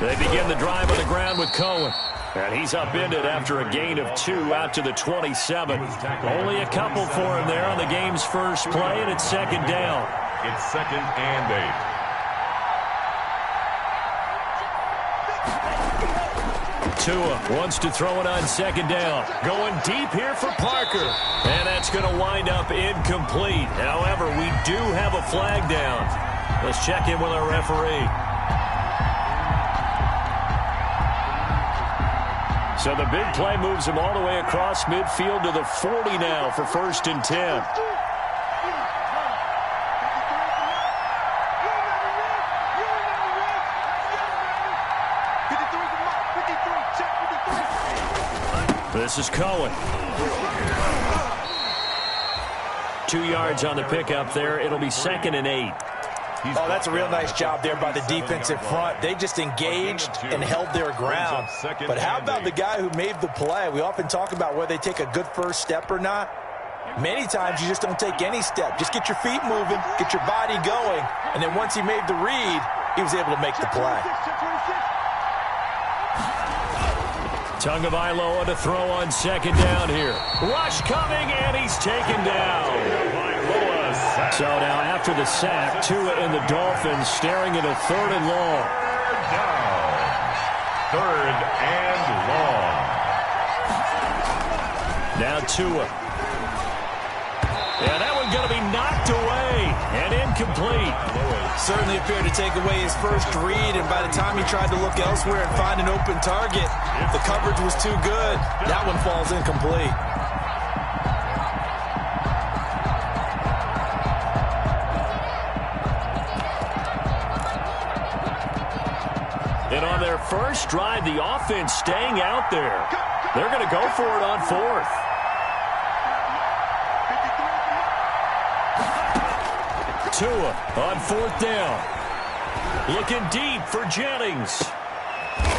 They begin the drive on the ground with Cohen. And he's upended after a gain of 2 out to the 27. Only a couple for him there on the game's first play, and it's second down. It's 2nd and 8. Tua wants to throw it on second down. Going deep here for Parker. And that's going to wind up incomplete. However, we do have a flag down. Let's check in with our referee. So the big play moves him all the way across midfield to the 40 now for 1st and 10. This is Cohen. 2 yards on the pickup there. It'll be 2nd and 8. Oh, that's a real nice job there by the defensive front. They just engaged and held their ground. But how about the guy who made the play? We often talk about whether they take a good first step or not. Many times you just don't take any step. Just get your feet moving, get your body going, and then once he made the read, he was able to make the play. Tagovailoa to throw on second down here. Rush coming, and he's taken down. So now after the sack, Tua and the Dolphins staring at a 3rd and long. 3rd and long. Now Tua. Yeah, that one going to be knocked away and incomplete. Certainly appeared to take away his first read, and by the time he tried to look elsewhere and find an open target, the coverage was too good. That one falls incomplete. And on their first drive, the offense staying out there. They're going to go for it on 4th. Tua on 4th down. Looking deep for Jennings.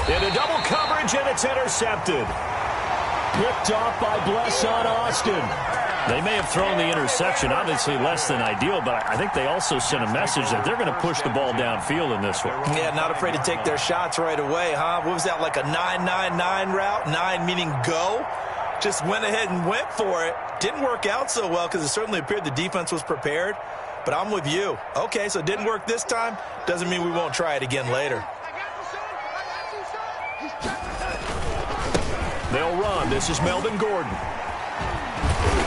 Into double coverage, and it's intercepted. Picked off by Blesson Austin. They may have thrown the interception, obviously less than ideal, but I think they also sent a message that they're going to push the ball downfield in this one. Yeah, not afraid to take their shots right away, huh? What was that, like a 9-9-9 route? 9 meaning go? Just went ahead and went for it. Didn't work out so well because it certainly appeared the defense was prepared. But I'm with you. Okay, so it didn't work this time. Doesn't mean we won't try it again later. They'll run. This is Melvin Gordon.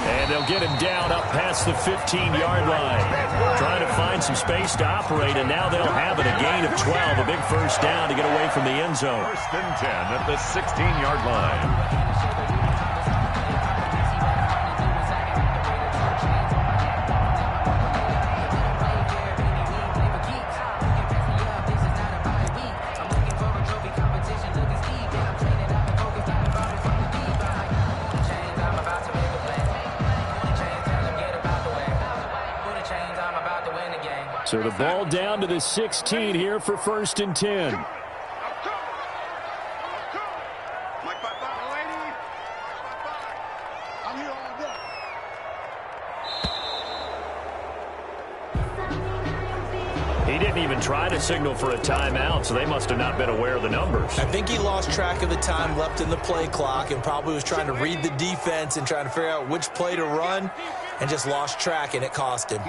And they'll get him down up past the 15-yard line. Trying to find some space to operate, and now they'll have it. A gain of 12, a big first down to get away from the end zone. 1st and 10 at the 16-yard line. So the ball down to the 16 here for 1st and 10. He didn't even try to signal for a timeout, so they must have not been aware of the numbers. I think he lost track of the time left in the play clock and probably was trying to read the defense and trying to figure out which play to run and just lost track, and it cost him.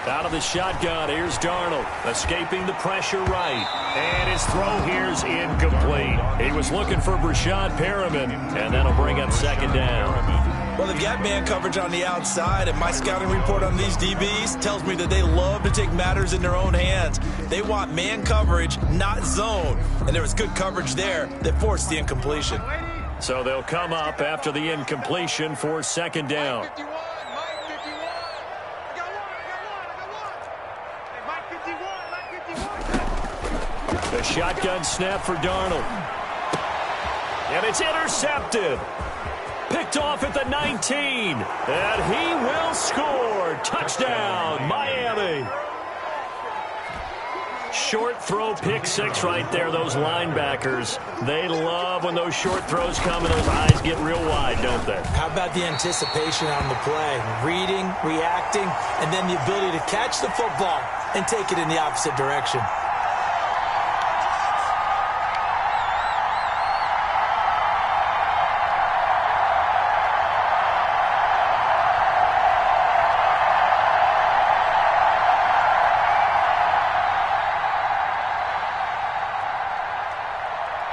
Out of the shotgun, here's Darnold, escaping the pressure right. And his throw here's incomplete. He was looking for Brashad Perriman, and that'll bring up 2nd down. Well, they've got man coverage on the outside, and my scouting report on these DBs tells me that they love to take matters in their own hands. They want man coverage, not zone. And there was good coverage there that forced the incompletion. So they'll come up after the incompletion for 2nd down. The shotgun snap for Darnold. And it's intercepted. Picked off at the 19. And he will score. Touchdown, Miami. short throw pick six right there, those linebackers. They love when those short throws come and those eyes get real wide, don't they? How about the anticipation on the play? Reading, reacting, and then the ability to catch the football and take it in the opposite direction.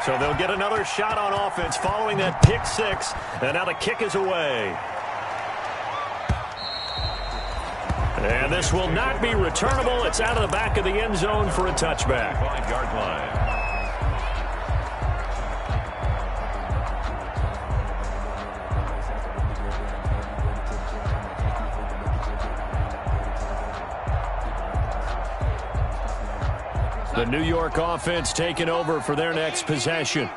So they'll get another shot on offense following that pick six, and now the kick is away. And this will not be returnable. It's out of the back of the end zone for a touchback. 5-yard line. The New York offense taking over for their next possession.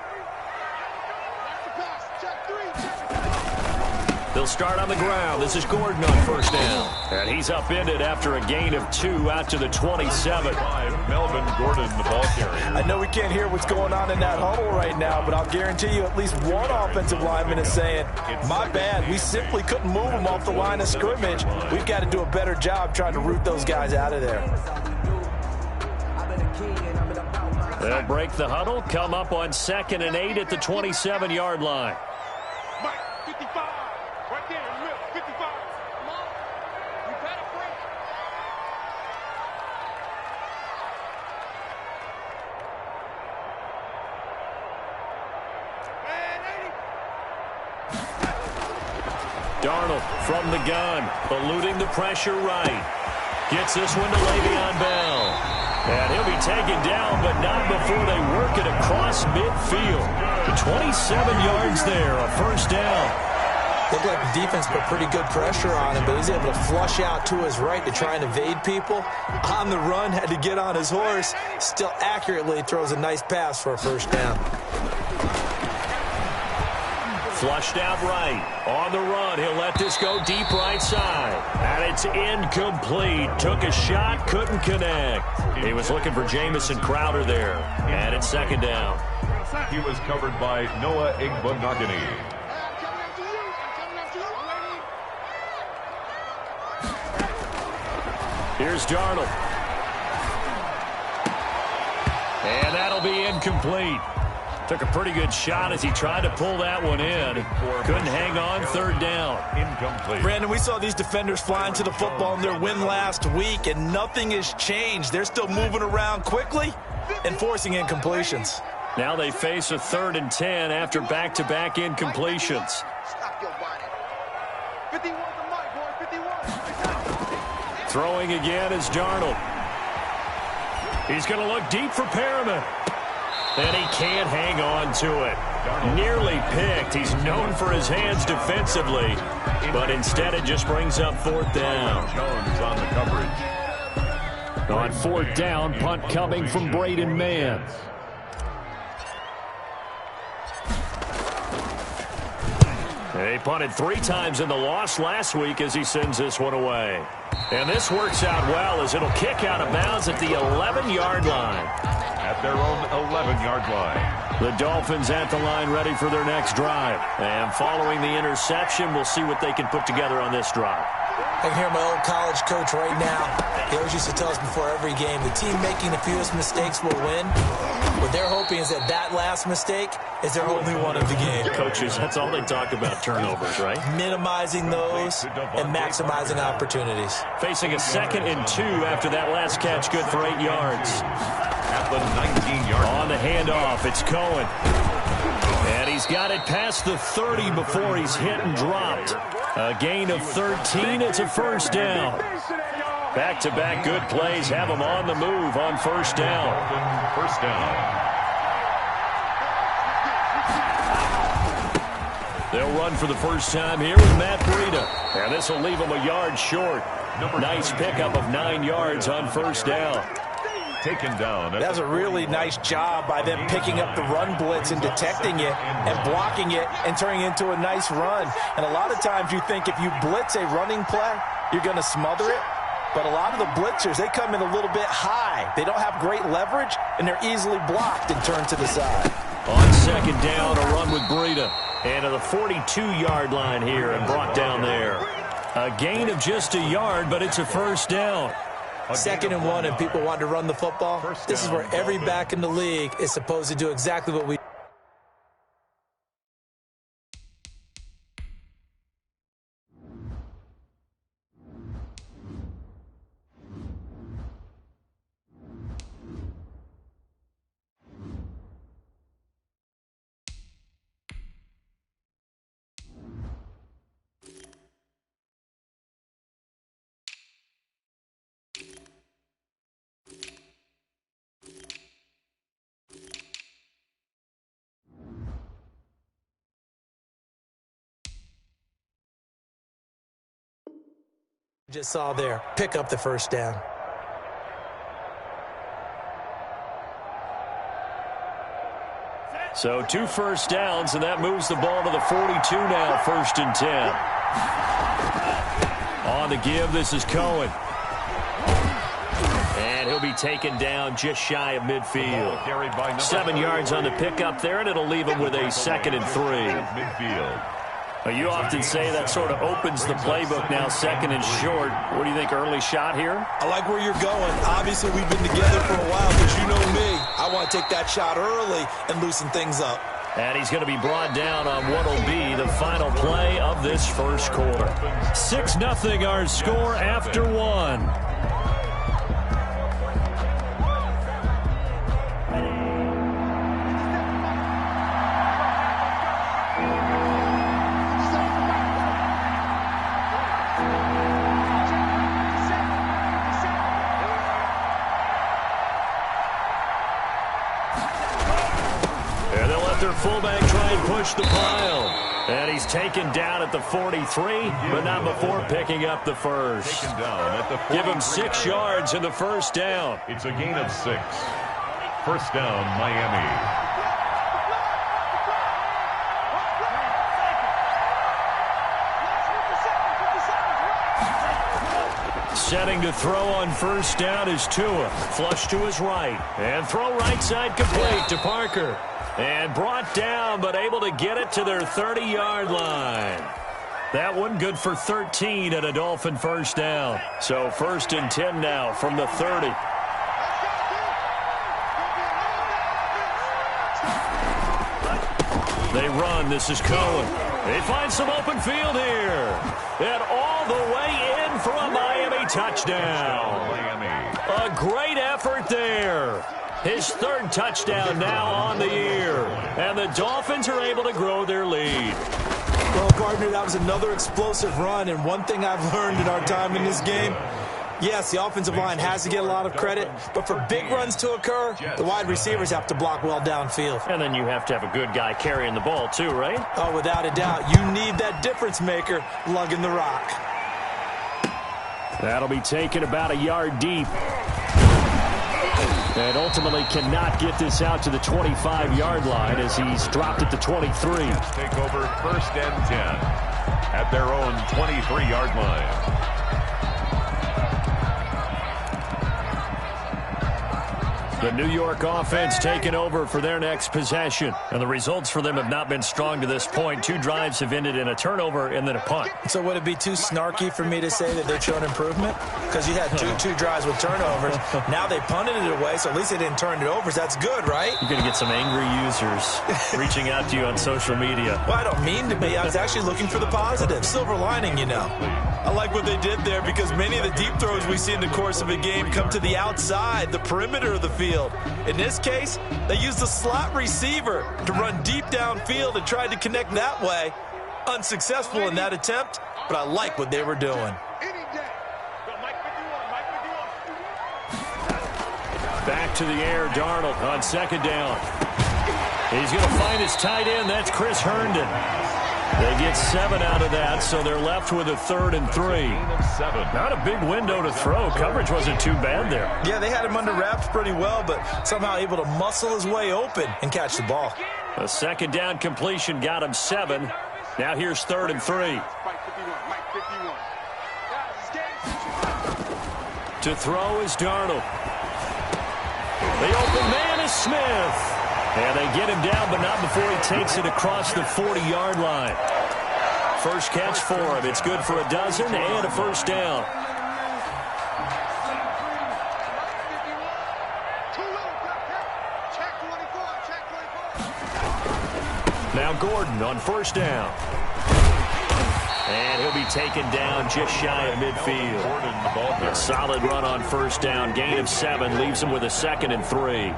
They'll start on the ground. This is Gordon on first down. And he's upended after a gain of 2 out to the 27. Melvin Gordon, the ball carrier. I know we can't hear what's going on in that huddle right now, but I'll guarantee you at least one offensive lineman is saying, my bad, we simply couldn't move them off the line of scrimmage. We've got to do a better job trying to root those guys out of there. They'll break the huddle, come up on 2nd and 8 at the 27-yard line. Mike, 55, right there in the middle, 55. Come on, you better break. Darnold from the gun, eluding the pressure right. Gets this one to Le'Veon Bell. And he'll be taken down, but not before they work it across midfield. 27 yards there, a first down. Looked like the defense put pretty good pressure on him, but he's able to flush out to his right to try and evade people. On the run, had to get on his horse. Still accurately throws a nice pass for a first down. Flushed out right. On the run, he'll let this go deep right side. And it's incomplete. Took a shot, couldn't connect. He was looking for Jamison Crowder there. And it's 2nd down. He was covered by Noah Igbenogany. Here's Darnold. And that'll be incomplete. Took a pretty good shot as he tried to pull that one in. Couldn't hang on, 3rd down. Incomplete. Brandon, we saw these defenders flying to the football in their win last week, and nothing has changed. They're still moving around quickly and forcing incompletions. Now they face a 3rd and 10 after back-to-back incompletions. Stop your whining. 51 to Mike, boy, 51. Throwing again is Darnold. He's going to look deep for Perriman. And he can't hang on to it. Nearly picked. He's known for his hands defensively, but instead it just brings up 4th down. Jones on the coverage. On 4th down, punt coming from Braden Mann. He punted 3 times in the loss last week as he sends this one away. And this works out well as it'll kick out of bounds at the 11-yard line. At their own 11-yard line. The Dolphins at the line ready for their next drive. And following the interception, we'll see what they can put together on this drive. I can hear my old college coach right now. He always used to tell us before every game, the team making the fewest mistakes will win. What they're hoping is that that last mistake is their only one of the game. Coaches, that's all they talk about, turnovers, right? Minimizing those and maximizing opportunities. Facing a 2nd and 2 after that last catch, good for 8 yards. At the 19-yard line. On the handoff, it's Cohen. And he's got it past the 30 before he's hit and dropped. A gain of 13, it's a first down. Back-to-back good plays have him on the move on first down. First down. They'll run for the first time here with Matt Breida. And this will leave him a yard short. Nice pickup of 9 yards on first down. Taken down. That was a really nice job by them picking up the run blitz and detecting it and blocking it and turning it into a nice run. And a lot of times you think if you blitz a running play, you're going to smother it. But a lot of the blitzers, they come in a little bit high. They don't have great leverage, and they're easily blocked and turned to the side. On second down, a run with Breida. And to the 42-yard line here and brought down there. A gain of just a yard, but it's a first down. 2nd and 1, and people want to run the football. This is where every back in the league is supposed to do exactly what we just saw there. Pick up the first down. So 2 first downs, and that moves the ball to the 42 now, 1st and 10. On the give, this is Cohen. And he'll be taken down just shy of midfield. 7 yards on the pickup there, and it'll leave him with a 2nd and 3. Midfield. You often say that sort of opens the playbook now, 2nd and short. What do you think, early shot here? I like where you're going. Obviously, we've been together for a while, but you know me. I want to take that shot early and loosen things up. And he's going to be brought down on what will be the final play of this first quarter. 6-0 our score after 1. Fullback try and push the pile. And he's taken down at the 43, but not before picking up the first. Taken down at the 43. Give him 6 yards in the first down. It's a gain of 6. First down, Miami. Setting to throw on first down is Tua. Flush to his right. And throw right side complete to Parker. And brought down, but able to get it to their 30-yard line. That one good for 13 and a Dolphin first down. So 1st and 10 now from the 30. They run. This is Cohen. They find some open field here. And all the way in for a Miami touchdown. A great effort there. His 3rd touchdown now on the year. And the Dolphins are able to grow their lead. Well, Gardner, that was another explosive run. And one thing I've learned in our time in this game, yes, the offensive line has to get a lot of credit. But for big runs to occur, the wide receivers have to block well downfield. And then you have to have a good guy carrying the ball too, right? Oh, without a doubt. You need that difference maker lugging the rock. That'll be taken about a yard deep. And ultimately cannot get this out to the 25-yard line as he's dropped at the 23. Take over 1st and 10 at their own 23-yard line. The New York offense taking over for their next possession. And the results for them have not been strong to this point. 2 drives have ended in a turnover and then a punt. So would it be too snarky for me to say that they've shown improvement? Because you had two drives with turnovers. Now they punted it away, so at least they didn't turn it over. So that's good, right? You're going to get some angry users reaching out to you on social media. Well, I don't mean to be. I was actually looking for the positive. Silver lining, you know. I like what they did there because many of the deep throws we see in the course of a game come to the outside, the perimeter of the field. In this case, they used a slot receiver to run deep downfield and tried to connect that way. Unsuccessful in that attempt, but I like what they were doing. Back to the air, Darnold on 2nd down. He's going to find his tight end. That's Chris Herndon. They get 7 out of that, so they're left with a 3rd and 3. Not a big window to throw. Coverage wasn't too bad there. Yeah, they had him under wraps pretty well, but somehow able to muscle his way open and catch the ball. A 2nd down completion got him 7. Now here's 3rd and 3. To throw is Darnold. The open man is Smith. And they get him down, but not before he takes it across the 40-yard line. First catch for him. It's good for a dozen and a first down. Now Gordon on first down. And he'll be taken down just shy of midfield. A solid run on first down. Gain of 7 leaves him with a 2nd and 3.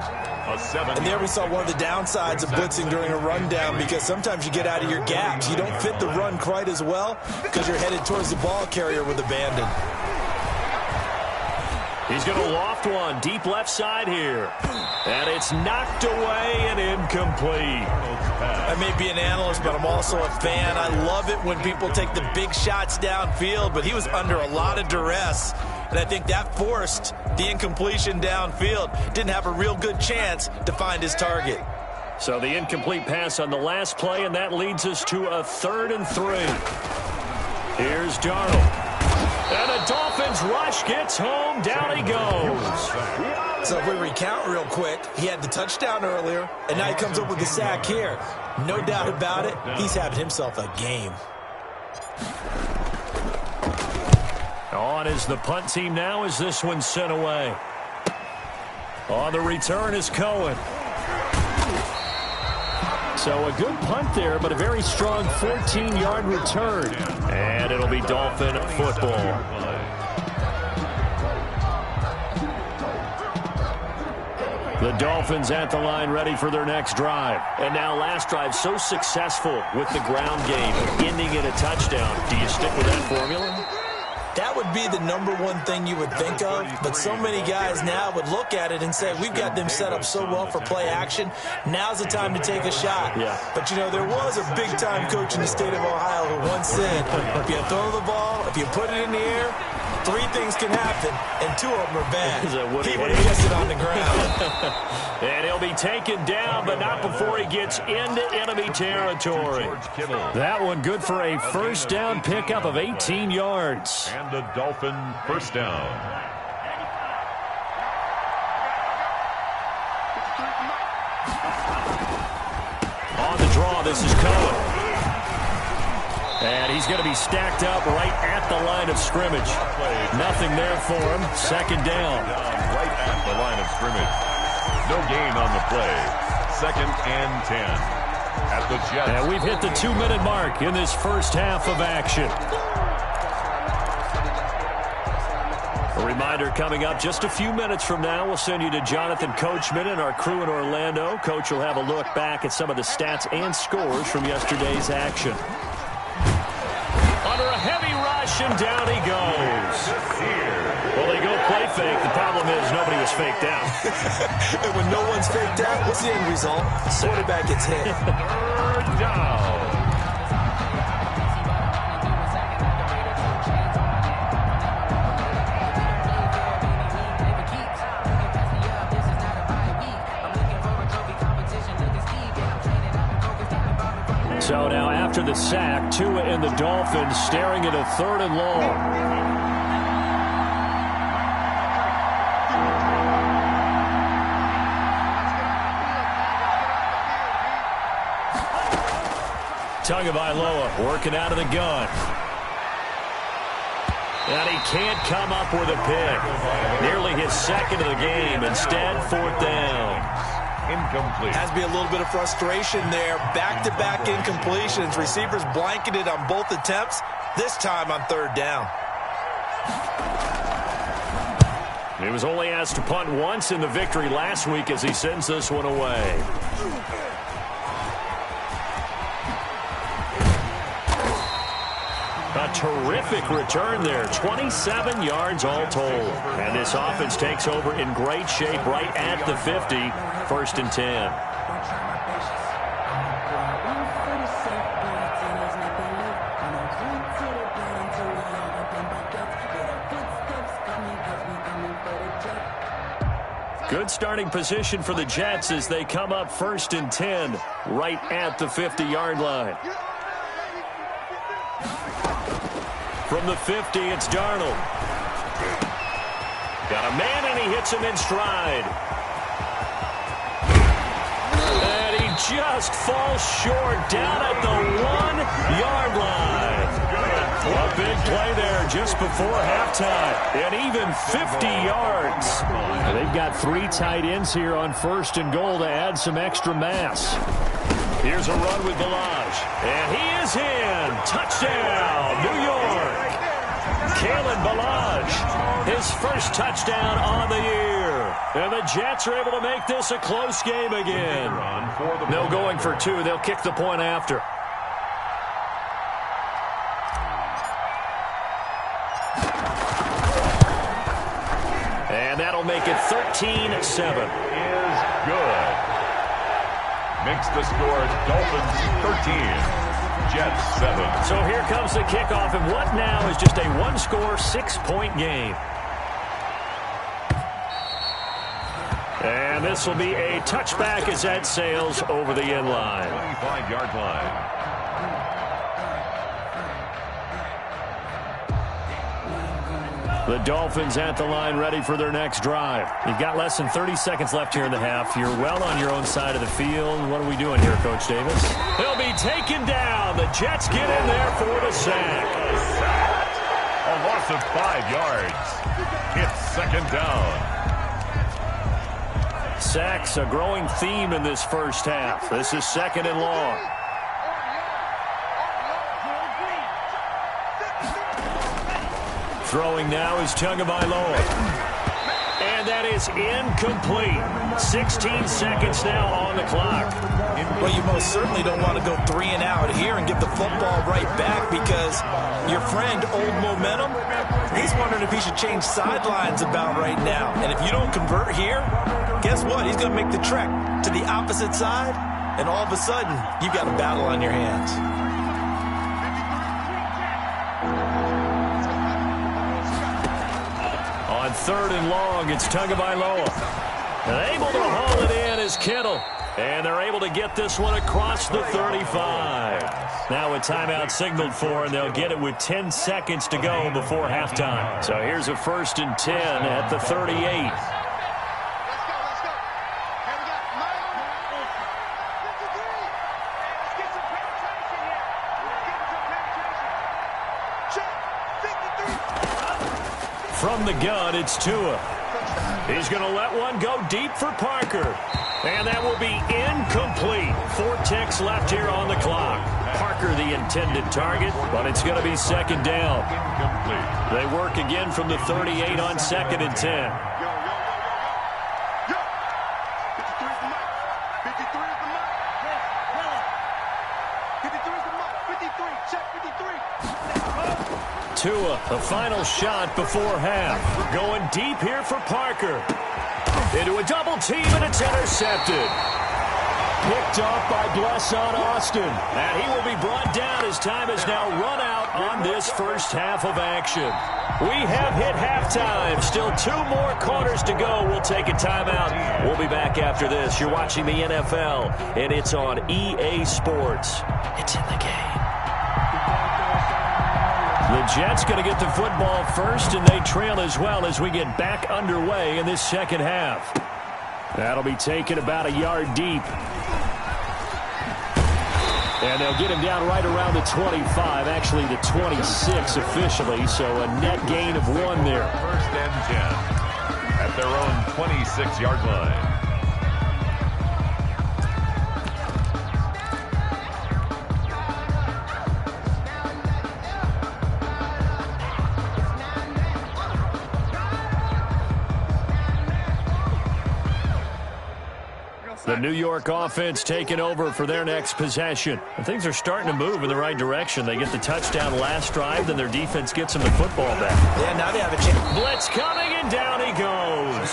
And there we saw one of the downsides of blitzing during a rundown, because sometimes you get out of your gaps. You don't fit the run quite as well because you're headed towards the ball carrier with abandon. He's going to loft one deep left side here. And it's knocked away and incomplete. I may be an analyst, but I'm also a fan. I love it when people take the big shots downfield, but he was under a lot of duress. And I think that forced the incompletion downfield. Didn't have a real good chance to find his target. So the incomplete pass on the last play, and that leads us to a 3rd and 3. Here's Darnold. And the Dolphins rush gets home. Down he goes. So if we recount real quick, he had the touchdown earlier, and now he comes up with the sack here. No doubt about it, he's having himself a game. On is the punt team now as this one's sent away. On the return is Cohen. So a good punt there, but a very strong 14-yard return. And it'll be Dolphin football. The Dolphins at the line ready for their next drive. And now last drive so successful with the ground game, ending in a touchdown. Do you stick with that formula? That would be the number one thing you would think of, but so many guys now would look at it and say, we've got them set up so well for play action, now's the time to take a shot. Yeah. But, you know, there was a big-time coach in the state of Ohio who once said, if you throw the ball, if you put it in the air, 3 things can happen, and 2 of them are bad. He would have missed it on the ground. And he'll be taken down, but not before he gets into enemy territory. That one good for a first down pickup of 18 yards. And a Dolphin first down. On the draw, this is Cohen. And he's going to be stacked up right at the line of scrimmage. Nothing there for him. Second down. Right at the line of scrimmage. No gain on the play. 2nd and 10. At the Jets. And we've hit the 2-minute mark in this first half of action. A reminder coming up just a few minutes from now, we'll send you to Jonathan Coachman and our crew in Orlando. Coach will have a look back at some of the stats and scores from yesterday's action. Under a heavy rush, and down he goes. Well, they go play fake. The problem is nobody was faked out. And when no one's faked out, what's the end result? Quarterback gets hit. 3rd down. So now after the sack, Tua and the Dolphins staring at a 3rd and long. Tagovailoa working out of the gun. And he can't come up with a pick. Nearly his 2nd of the game. Instead, 4th down. Incomplete. Has to be a little bit of frustration there. Back-to-back incompletions. Receivers blanketed on both attempts, this time on 3rd down. He was only asked to punt once in the victory last week as he sends this one away. A terrific return there. 27 yards all told. And this offense takes over in great shape right at the 50. 1st and 10. Good starting position for the Jets as they come up 1st and 10 right at the 50-yard line. From the 50, it's Darnold. gets him in stride. And he just falls short down at the 1-yard line. A big play there just before halftime. And even 50 yards. They've got 3 tight ends here on 1st and goal to add some extra mass. Here's a run with Ballage. And he is in. Touchdown, New York. Kalen Ballage, his first touchdown on the year. And the Jets are able to make this a close game again. No going for 2. They'll kick the point after. And that'll make it 13-7. Is good. Makes the score Dolphins 13. Jets 7. So here comes the kickoff, and what now is just a 1-score, 6-point game. And this will be a touchback as that sails over the end line. 25-yard line. The Dolphins at the line ready for their next drive. You've got less than 30 seconds left here in the half. You're well on your own side of the field. What are we doing here, Coach Davis? He'll be taken down. The Jets get in there for the sack. A loss of 5 yards. It's 2nd down. Sacks, a growing theme in this first half. This is 2nd and long. Throwing now is Tagovailoa. And that is incomplete. 16 seconds now on the clock. Well, you most certainly don't want to go 3 and out here and give the football right back because your friend, Old Momentum, he's wondering if he should change sidelines about right now. And if you don't convert here, guess what? He's going to make the trek to the opposite side, and all of a sudden, you've got a battle on your hands. On 3rd and long, it's Tagovailoa. And able to haul it in is Kittle. And they're able to get this one across the 35. Now a timeout signaled for, and they'll get it with 10 seconds to go before halftime. So here's a 1st and 10 at the 38. From the gun, it's Tua. He's going to let one go deep for Parker. And that will be incomplete. 4 ticks left here on the clock. Parker the intended target, but it's going to be 2nd down. Incomplete. They work again from the 38 on 2nd and 10. Tua, the final shot before half. Going deep here for Parker. Into a double team, and it's intercepted. Picked off by Blesson Austin. And he will be brought down as time has now run out on this first half of action. We have hit halftime. Still 2 more quarters to go. We'll take a timeout. We'll be back after this. You're watching the NFL, and it's on EA Sports. It's in the game. The Jets going to get the football first, and they trail as well as we get back underway in this second half. That'll be taken about a yard deep. And they'll get him down right around the 25, actually the 26 officially, so a net gain of 1 there. 1st and 10 at their own 26-yard line. The New York offense taking over for their next possession. And things are starting to move in the right direction. They get the touchdown last drive, then their defense gets them the football back. Yeah, now they have a chance. Blitz coming, and down he goes.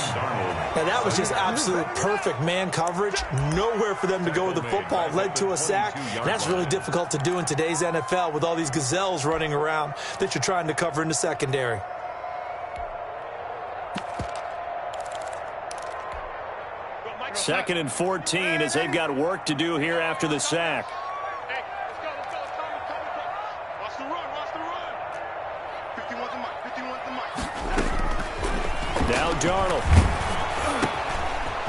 And that was just absolute perfect man coverage. Nowhere for them to go with the football. Led to a sack. And that's really difficult to do in today's NFL with all these gazelles running around that you're trying to cover in the secondary. Second and 14 as they've got work to do here after the sack. Hey, let's go. Watch the run. 51's the mic. Now Darnold.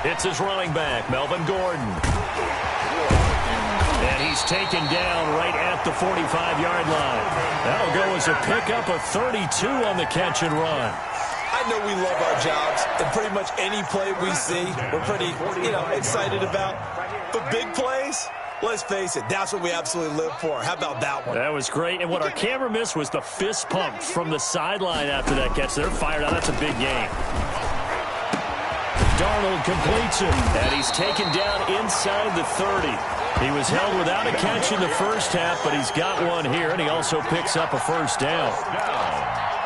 It's his running back, Melvin Gordon. And he's taken down right at the 45-yard line. That'll go as a pickup of 32 on the catch and run. I know we love our jobs, and pretty much any play we see, we're pretty, excited about. But big plays, let's face it, that's what we absolutely live for. How about that one? That was great. And what our camera missed was the fist pump from the sideline after that catch. They're fired out. That's a big game. Darnold completes it, and he's taken down inside the 30. He was held without a catch in the first half, but he's got one here, and he also picks up a first down.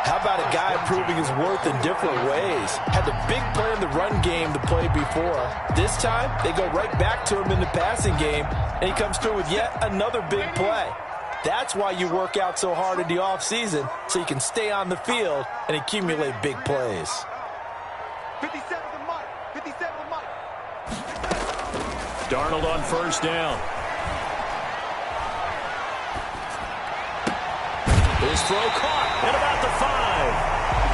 How about a guy proving his worth in different ways? Had the big play in the run game to play before. This time, they go right back to him in the passing game, and he comes through with yet another big play. That's why you work out so hard in the offseason, so you can stay on the field and accumulate big plays. 57 to Mike. 57 to Mike. Darnold on first down. His throw caught at about the 5.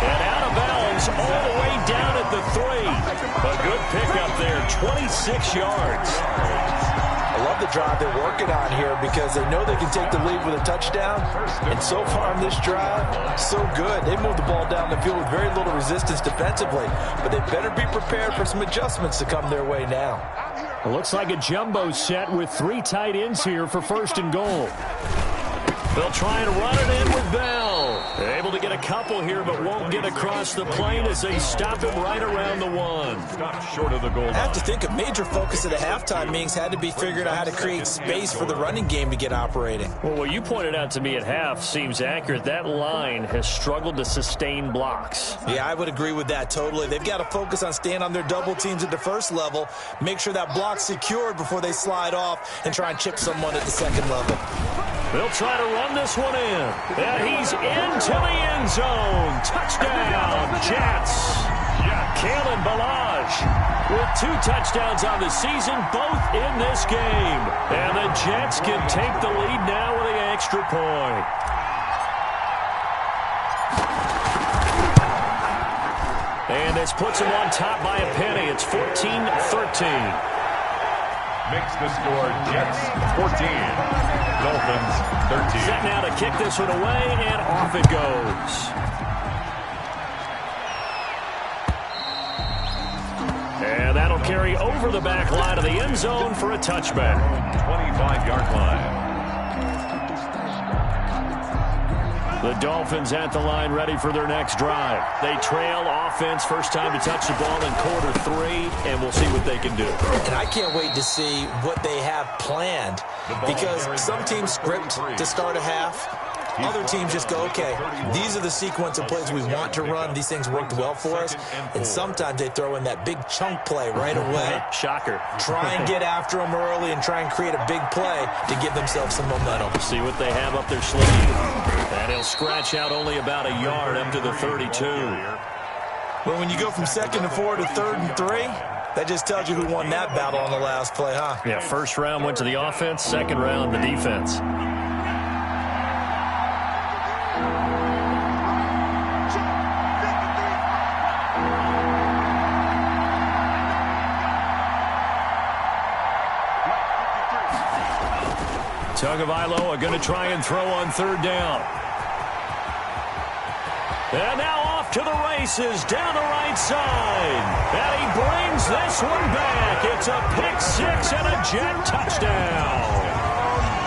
And out of bounds all the way down at the 3. A good pickup there, 26 yards. I love the drive they're working on here because they know they can take the lead with a touchdown. And so far in this drive, so good. They moved the ball down the field with very little resistance defensively. But they better be prepared for some adjustments to come their way now. It looks like a jumbo set with 3 tight ends here for first and goal. They'll try and run it in with Bell. They're able to get a couple here, but won't get across the plane as they stop him right around the 1. Stop short of the goal line. I have to think a major focus of the halftime meetings had to be figuring out how to create space for the running game to get operating. Well, what you pointed out to me at half seems accurate. That line has struggled to sustain blocks. Yeah, I would agree with that totally. They've got to focus on staying on their double teams at the first level, make sure that block's secured before they slide off and try and chip someone at the second level. They'll try to run this one in. And he's into the end zone. Touchdown, Jets. Kalen Ballage with 2 touchdowns on the season, both in this game. And the Jets can take the lead now with the extra point. And this puts them on top by a penny. It's 14-13. Makes the score Jets 14, Dolphins 13. Set now to kick this one away, and off it goes. And that'll carry over the back line of the end zone for a touchback. 25-yard line. The Dolphins at the line ready for their next drive. They trail offense, first time to touch the ball in quarter 3, and we'll see what they can do. And I can't wait to see what they have planned because some teams script to start a half. Other teams just go, okay, these are the sequence of plays we want to run. These things worked well for us. And sometimes they throw in that big chunk play right away. Shocker. Try and get after them early and try and create a big play to give themselves some momentum. See what they have up their sleeve. And he'll scratch out only about a yard up to the 32. Well, when you go from 2nd and 4 to 3rd and 3, that just tells you who won that battle on the last play, huh? Yeah, first round went to the offense, second round the defense. Tagovailoa going to try and throw on 3rd down. And now off to the races down the right side. And he brings this one back. It's a pick-6 and a Jet touchdown.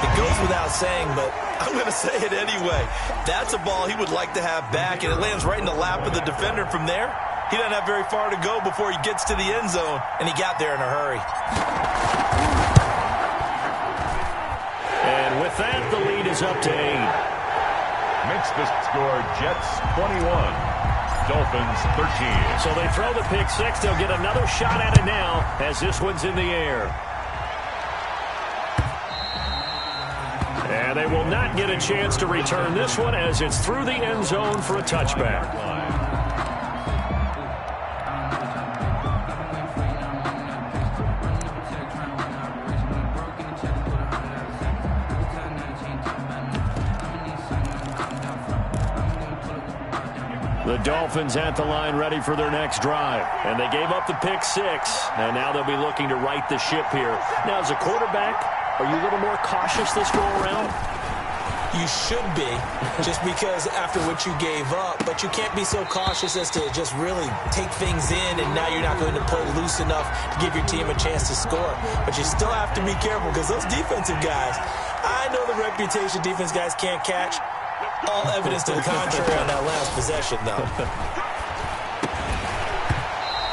It goes without saying, but I'm going to say it anyway. That's a ball he would like to have back, and it lands right in the lap of the defender from there. He doesn't have very far to go before he gets to the end zone, and he got there in a hurry. And with that, the lead is up to 8. Makes the score Jets 21, Dolphins 13. So they throw the pick-6. They'll get another shot at it now as this one's in the air. And they will not get a chance to return this one as it's through the end zone for a touchback. The Dolphins at the line ready for their next drive. And they gave up the pick 6, and now they'll be looking to right the ship here. Now, as a quarterback, are you a little more cautious this go around? You should be, just because after what you gave up. But you can't be so cautious as to just really take things in, and now you're not going to play loose enough to give your team a chance to score. But you still have to be careful, because those defensive guys, I know the reputation defense guys can't catch. All evidence to the contrary on that last possession, though.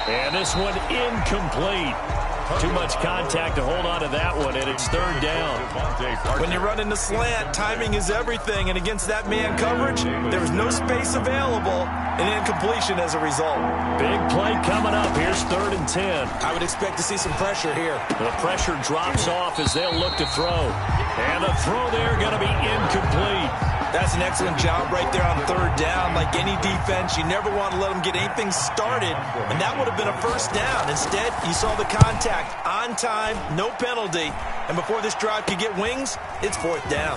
And this one incomplete. Too much contact to hold on to that one, and it's third down. When you're running the slant, timing is everything, and against that man coverage, there was no space available, and incompletion as a result. Big play coming up. Here's 3rd and 10. I would expect to see some pressure here. The pressure drops off as they'll look to throw. And the throw there going to be incomplete. That's an excellent job right there on 3rd down. Like any defense, you never want to let them get anything started, and that would have been a first down. Instead, you saw the contact on time, no penalty, and before this drive could get wings, it's 4th down.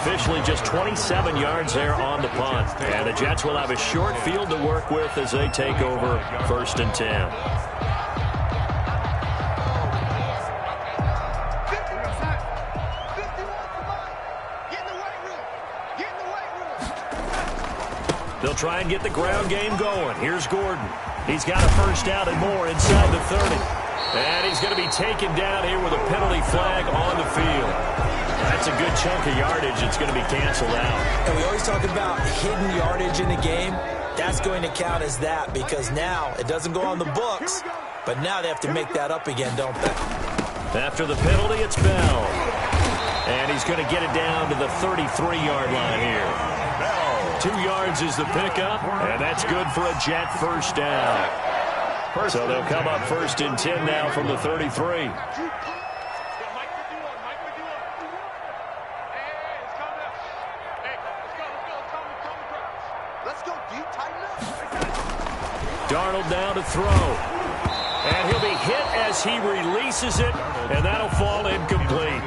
Officially just 27 yards there on the punt, and the Jets will have a short field to work with as they take over 1st and 10. They'll try and get the ground game going. Here's Gordon. He's got a first down and more inside the 30. And he's going to be taken down here with a penalty flag on the field. That's a good chunk of yardage. It's going to be canceled out. And we always talk about hidden yardage in the game. That's going to count as that, because now it doesn't go on the books, but now they have to make that up again, don't they? After the penalty, it's Bell. And he's going to get it down to the 33-yard line here. 2 yards is the pickup, and that's good for a Jet first down. So they'll come up 1st and 10 now from the 33. Darnold down to throw. And he'll be hit as he releases it, and that'll fall incomplete.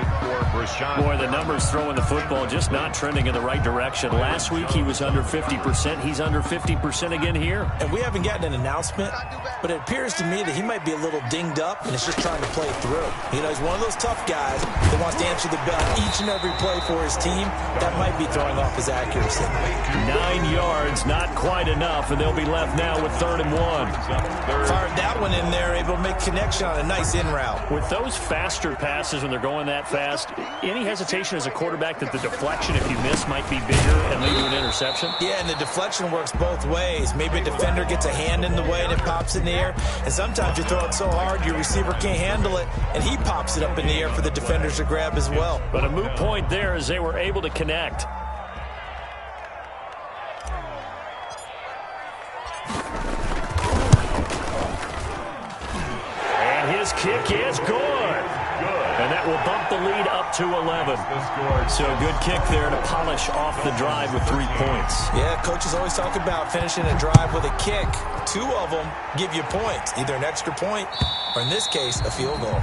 Boy, the numbers throwing the football just not trending in the right direction. Last week he was under 50%. He's under 50% again here. And we haven't gotten an announcement, but it appears to me that he might be a little dinged up and is just trying to play through. You know, he's one of those tough guys that wants to answer the bell each and every play for his team. That might be throwing off his accuracy. 9 yards, not quite enough, and they'll be left now with 3rd and 1. Fired that one in there, able to make connection on a nice in route. With those faster passes when they're going that fast, any hesitation as a quarterback that the deflection, if you miss, might be bigger and lead to an interception? Yeah, and the deflection works both ways. Maybe a defender gets a hand in the way and it pops in the air, and sometimes you throw it so hard your receiver can't handle it, and he pops it up in the air for the defenders to grab as well. But a moot point there as they were able to connect. And his kick is good. And that will bump the lead up to 11. So a good kick there to polish off the drive with 3 points. Yeah, coaches always talk about finishing a drive with a kick. 2 of them give you points, either an extra point or, in this case, a field goal.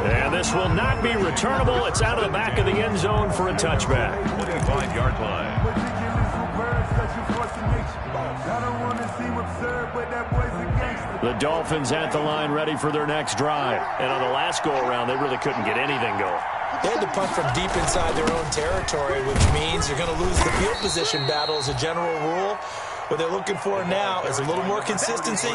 And this will not be returnable. It's out of the back of the end zone for a touchback. 5-yard line. The Dolphins at the line ready for their next drive. And on the last go-around, they really couldn't get anything going. They had to punt from deep inside their own territory, which means you're going to lose the field position battle as a general rule. What they're looking for now is a little more consistency,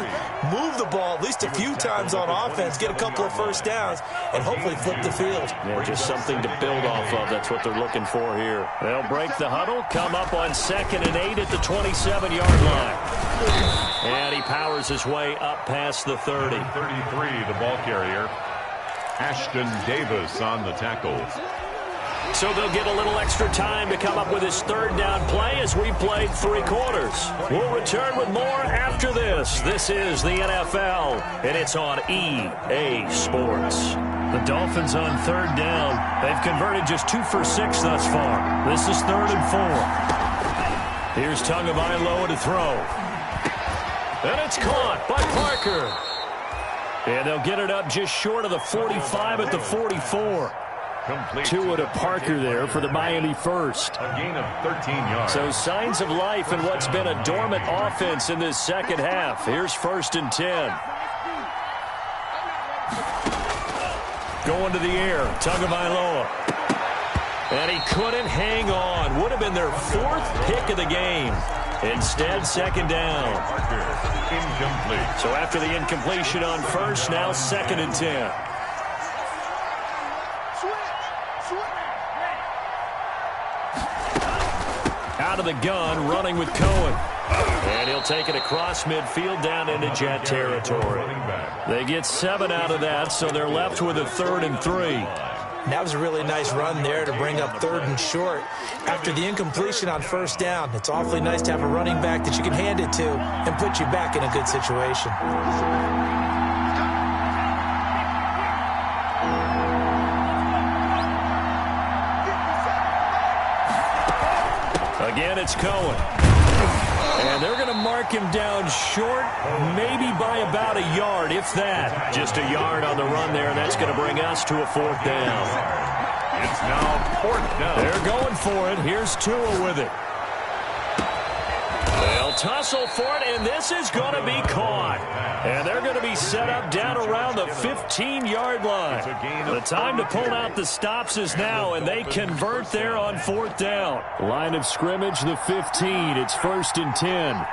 move the ball at least a few times on offense, get a couple of first downs, and hopefully flip the field. Yeah, just something to build off of. That's what they're looking for here. They'll break the huddle, come up on 2nd and 8 at the 27-yard line. And he powers his way up past the 30. 33, the ball carrier. Ashton Davis on the tackle. So they'll get a little extra time to come up with his 3rd down play as we played 3 quarters. We'll return with more after this. This is the NFL, and it's on EA Sports. The Dolphins on 3rd down. They've converted just 2 for 6 thus far. This is 3rd and 4. Here's Tagovailoa to throw. And it's caught by Parker. And they'll get it up just short of the 45 at the 44. Tua to Parker there for the Miami first. A gain of 13 yards. So signs of life in what's been a dormant offense in this second half. Here's 1st and 10. Going to the air, Tagovailoa. And he couldn't hang on. Would have been their 4th pick of the game. Instead, 2nd down. Incomplete. So after the incompletion on first, now 2nd and 10. Out of the gun, running with Cohen. And he'll take it across midfield down into Jet territory. They get 7 out of that, so they're left with a 3rd and 3. That was a really nice run there to bring up 3rd and short. After the incompletion on 1st down, it's awfully nice to have a running back that you can hand it to and put you back in a good situation. Again, it's Cohen. And they're going to mark him down short, maybe by about a yard, if that. Just a yard on the run there, and that's going to bring us to a 4th down. It's now 4th down. They're going for it. Here's Tua with it. They'll tussle for it, and this is going to be caught. And they're going to be set up down around the 15-yard line. The time to pull out the stops is now, and they convert there on 4th down. Line of scrimmage, the 15. It's 1st and 10.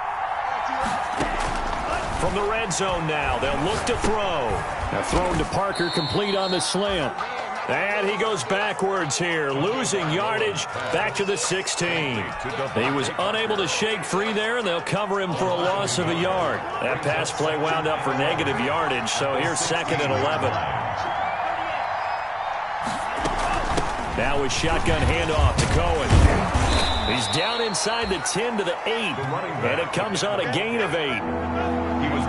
From the red zone now, they'll look to throw. Now thrown to Parker, complete on the slant. And he goes backwards here, losing yardage back to the 16. He was unable to shake free there, and they'll cover him for a loss of a yard. That pass play wound up for negative yardage, so here's 2nd and 11. Now with shotgun handoff to Cohen. He's down inside the 10 to the 8, and it comes on a gain of 8.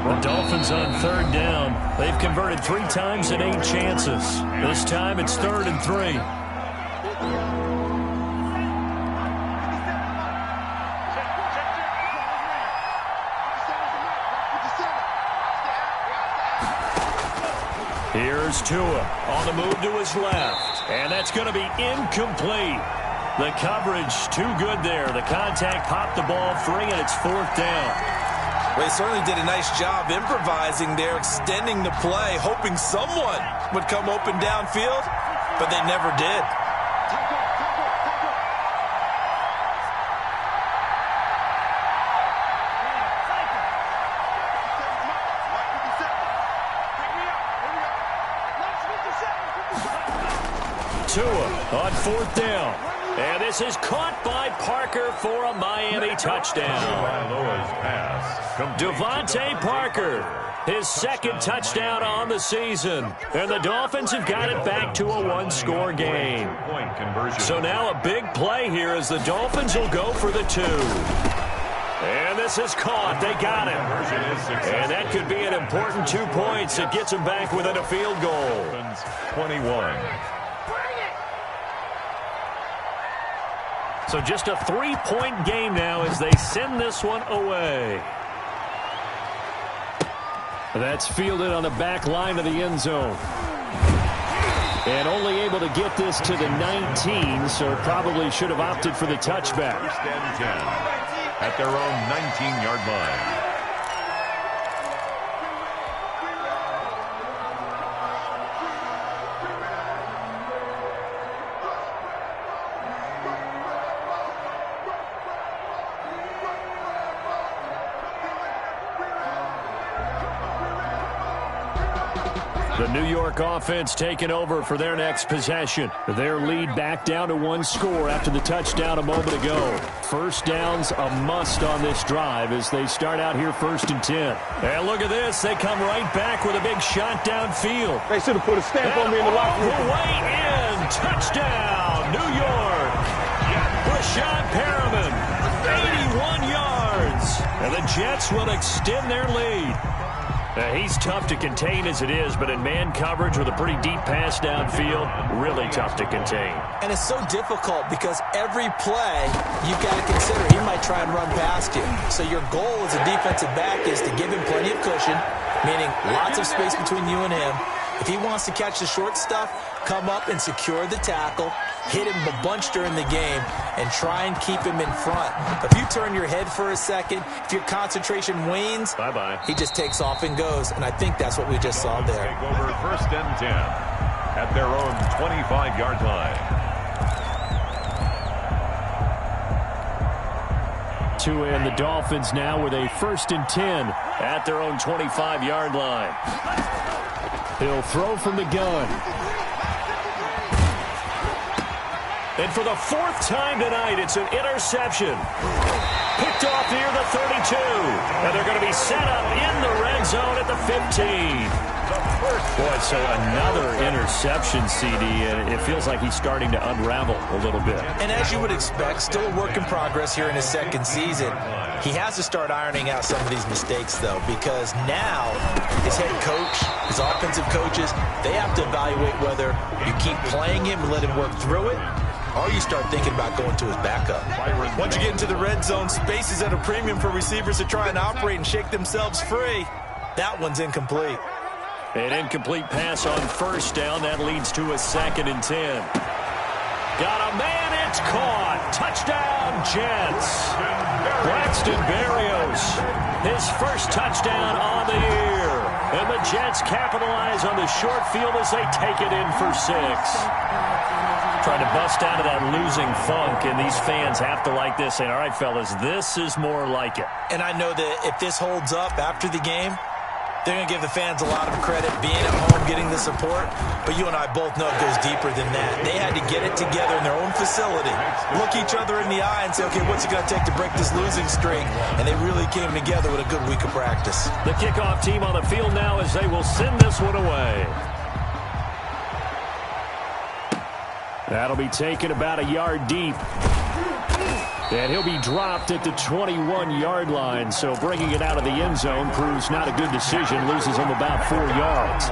The Dolphins on 3rd down. They've converted 3 times in 8 chances. This time it's 3rd and 3. Here's Tua on the move to his left. And that's going to be incomplete. The coverage too good there. The contact popped the ball free, and it's 4th down. Well, he certainly did a nice job improvising there, extending the play, hoping someone would come open downfield, but they never did. Tua on 4th down. And this is caught by Parker for a Miami touchdown. Devontae Parker, his 2nd touchdown on the season. And the Dolphins have got it back to a 1-score game. So now a big play here as the Dolphins will go for the 2. And this is caught. They got it. And that could be an important 2 points. It gets them back within a field goal. 21. So just a 3-point game now as they send this one away. That's fielded on the back line of the end zone. And only able to get this to the 19, so probably should have opted for the touchback. 1st and 10 at their own 19-yard line. The New York offense taking over for their next possession. Their lead back down to 1 score after the touchdown a moment ago. 1st down's a must on this drive as they start out here 1st and 10. And look at this. They come right back with a big shot downfield. They should have put a stamp on me in the locker room. All the way in. Touchdown, New York. Breshad Perriman, 81 yards. And the Jets will extend their lead. He's tough to contain as it is, but in man coverage with a pretty deep pass downfield, really tough to contain. And it's so difficult because every play you've got to consider he might try and run past you. So your goal as a defensive back is to give him plenty of cushion, meaning lots of space between you and him, If he wants to catch the short stuff, come up and secure the tackle, hit him a bunch during the game, and try and keep him in front. But if you turn your head for a second, if your concentration wanes, bye-bye, he just takes off and goes, and I think that's what we just saw there. Take over 1st and 10 at their own 25-yard line. Tua and the Dolphins now with a 1st and 10 at their own 25-yard line. He'll throw from the gun. And for the 4th time tonight, it's an interception. Picked off near the 32. And they're going to be set up in the red zone at the 15. Boy, so another interception, CD, and it feels like he's starting to unravel a little bit. And as you would expect, still a work in progress here in his 2nd season. He has to start ironing out some of these mistakes, though, because now his head coach, his offensive coaches, they have to evaluate whether you keep playing him and let him work through it, or you start thinking about going to his backup. Once you get into the red zone, space is at a premium for receivers to try and operate and shake themselves free. That one's incomplete. An incomplete pass on 1st down. That leads to a 2nd and 10. Got a man. It's caught. Touchdown, Jets. Braxton Berrios, his 1st touchdown on the year. And the Jets capitalize on the short field as they take it in for 6. Trying to bust out of that losing funk, and these fans have to like this, saying, all right, fellas, this is more like it. And I know that if this holds up after the game, they're going to give the fans a lot of credit being at home, getting the support. But you and I both know it goes deeper than that. They had to get it together in their own facility, look each other in the eye and say, okay, what's it going to take to break this losing streak? And they really came together with a good week of practice. The kickoff team on the field now as they will send this one away. That'll be taken about a yard deep. And he'll be dropped at the 21-yard line. So bringing it out of the end zone proves not a good decision. Loses him about 4 yards.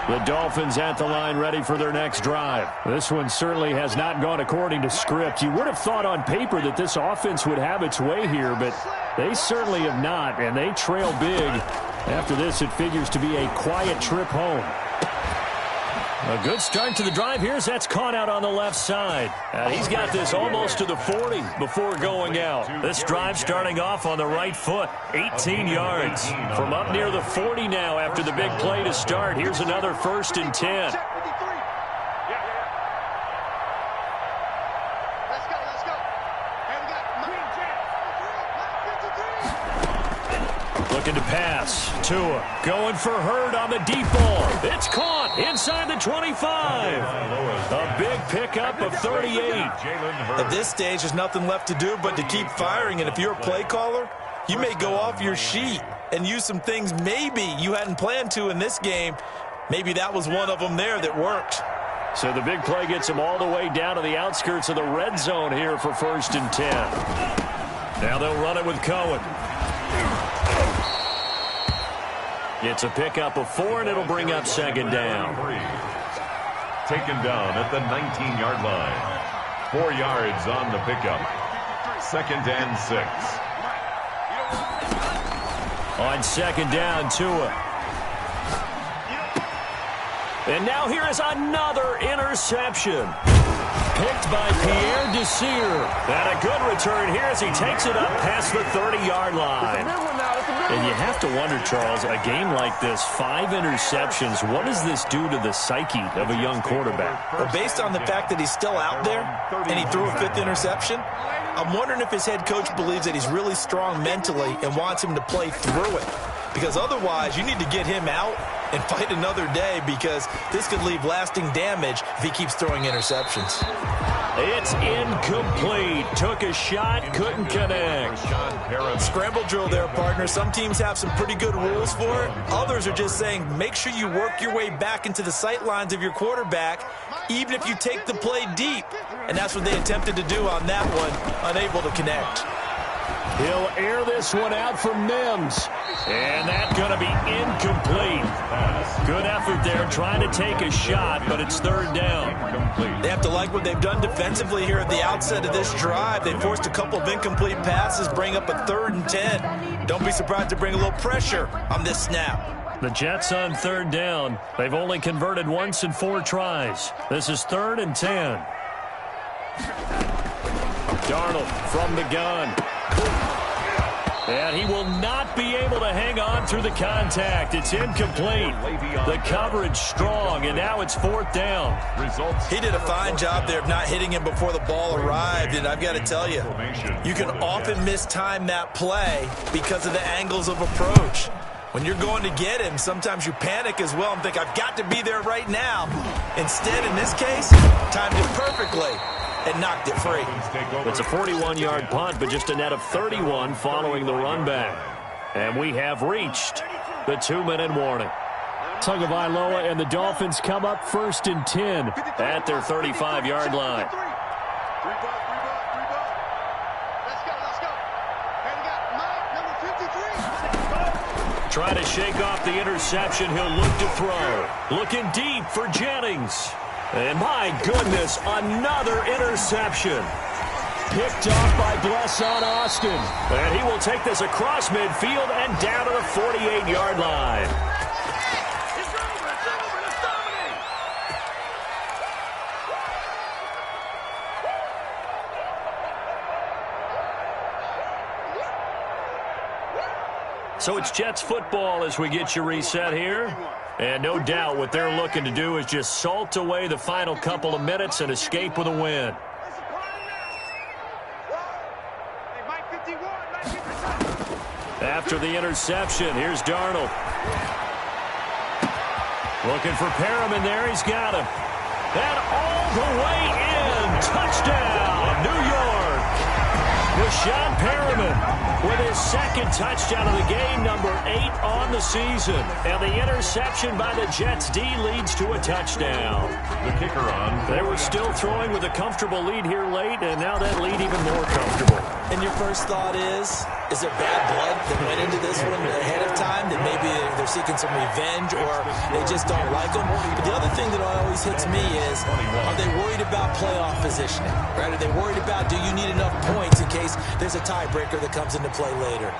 The Dolphins at the line ready for their next drive. This one certainly has not gone according to script. You would have thought on paper that this offense would have its way here, but they certainly have not, and they trail big. After this, it figures to be a quiet trip home. A good start to the drive here as that's caught out on the left side. He's got this almost to the 40 before going out. This drive starting off on the right foot. 18 yards. From up near the 40 now after the big play to start. Here's another 1st and 10. Looking to pass. Tua going for Hurd on the deep ball. It's caught inside the 25. A big pickup of 38. At this stage, there's nothing left to do but to keep firing. And if you're a play caller, you may go off your sheet and use some things maybe you hadn't planned to in this game. Maybe that was one of them there that worked. So the big play gets them all the way down to the outskirts of the red zone here for 1st and 10. Now they'll run it with Cohen. It's a pickup of 4, and it'll bring up 2nd down. Taken down at the 19-yard line. 4 yards on the pickup. 2nd and 6. On 2nd down, Tua. And now here is another interception. Picked by Pierre Desir. And a good return here as he takes it up past the 30-yard line. And you have to wonder, Charles, a game like this, 5 interceptions, what does this do to the psyche of a young quarterback? Well, based on the fact that he's still out there and he threw a 5th interception, I'm wondering if his head coach believes that he's really strong mentally and wants him to play through it. Because otherwise, you need to get him out and fight another day, because this could leave lasting damage if he keeps throwing interceptions. It's incomplete. Took a shot, couldn't connect. Scramble drill there, partner. Some teams have some pretty good rules for it. Others are just saying, make sure you work your way back into the sight lines of your quarterback, even if you take the play deep. And that's what they attempted to do on that one, unable to connect. He'll air this one out for Mims. And that's going to be incomplete. Good effort there trying to take a shot, but it's 3rd down. They have to like what they've done defensively here at the outset of this drive. They forced a couple of incomplete passes, bring up a 3rd and 10. Don't be surprised to bring a little pressure on this snap. The Jets on third down. They've only converted once in 4 tries. This is 3rd and 10. Darnold from the gun. And he will not be able to hang on through the contact. It's incomplete. The coverage strong, and now it's 4th down. He did a fine job there of not hitting him before the ball arrived, and I've got to tell you, you can often mistime that play because of the angles of approach. When you're going to get him, sometimes you panic as well and think, I've got to be there right now. Instead, in this case, timed it perfectly and knocked it free. It's a 41-yard punt, but just a net of 31 following the run back. And we have reached the 2-minute warning. Tagovailoa and the Dolphins come up 1st and 10 at their 35-yard line. Trying to shake off the interception. He'll look to throw. Looking deep for Jennings. And my goodness, another interception. Picked off by Blesson Austin. And he will take this across midfield and down to the 48-yard line. So it's Jets football as we get you reset here. And no doubt what they're looking to do is just salt away the final couple of minutes and escape with a win. After the interception, here's Darnold. Looking for Perriman there. He's got him. And all the way in. Touchdown, New York. Rashad Perriman with his 2nd touchdown of the game, number 8 on the season. And the interception by the Jets D leads to a touchdown. The kicker on. They were still throwing with a comfortable lead here late, and now that lead even more comfortable. And your first thought is there bad blood that went into this one ahead of time, that maybe they're seeking some revenge or they just don't like them? But the other thing that always hits me is, are they worried about playoff positioning? Right? Are they worried about, do you need enough points in case there's a tiebreaker that comes into play later?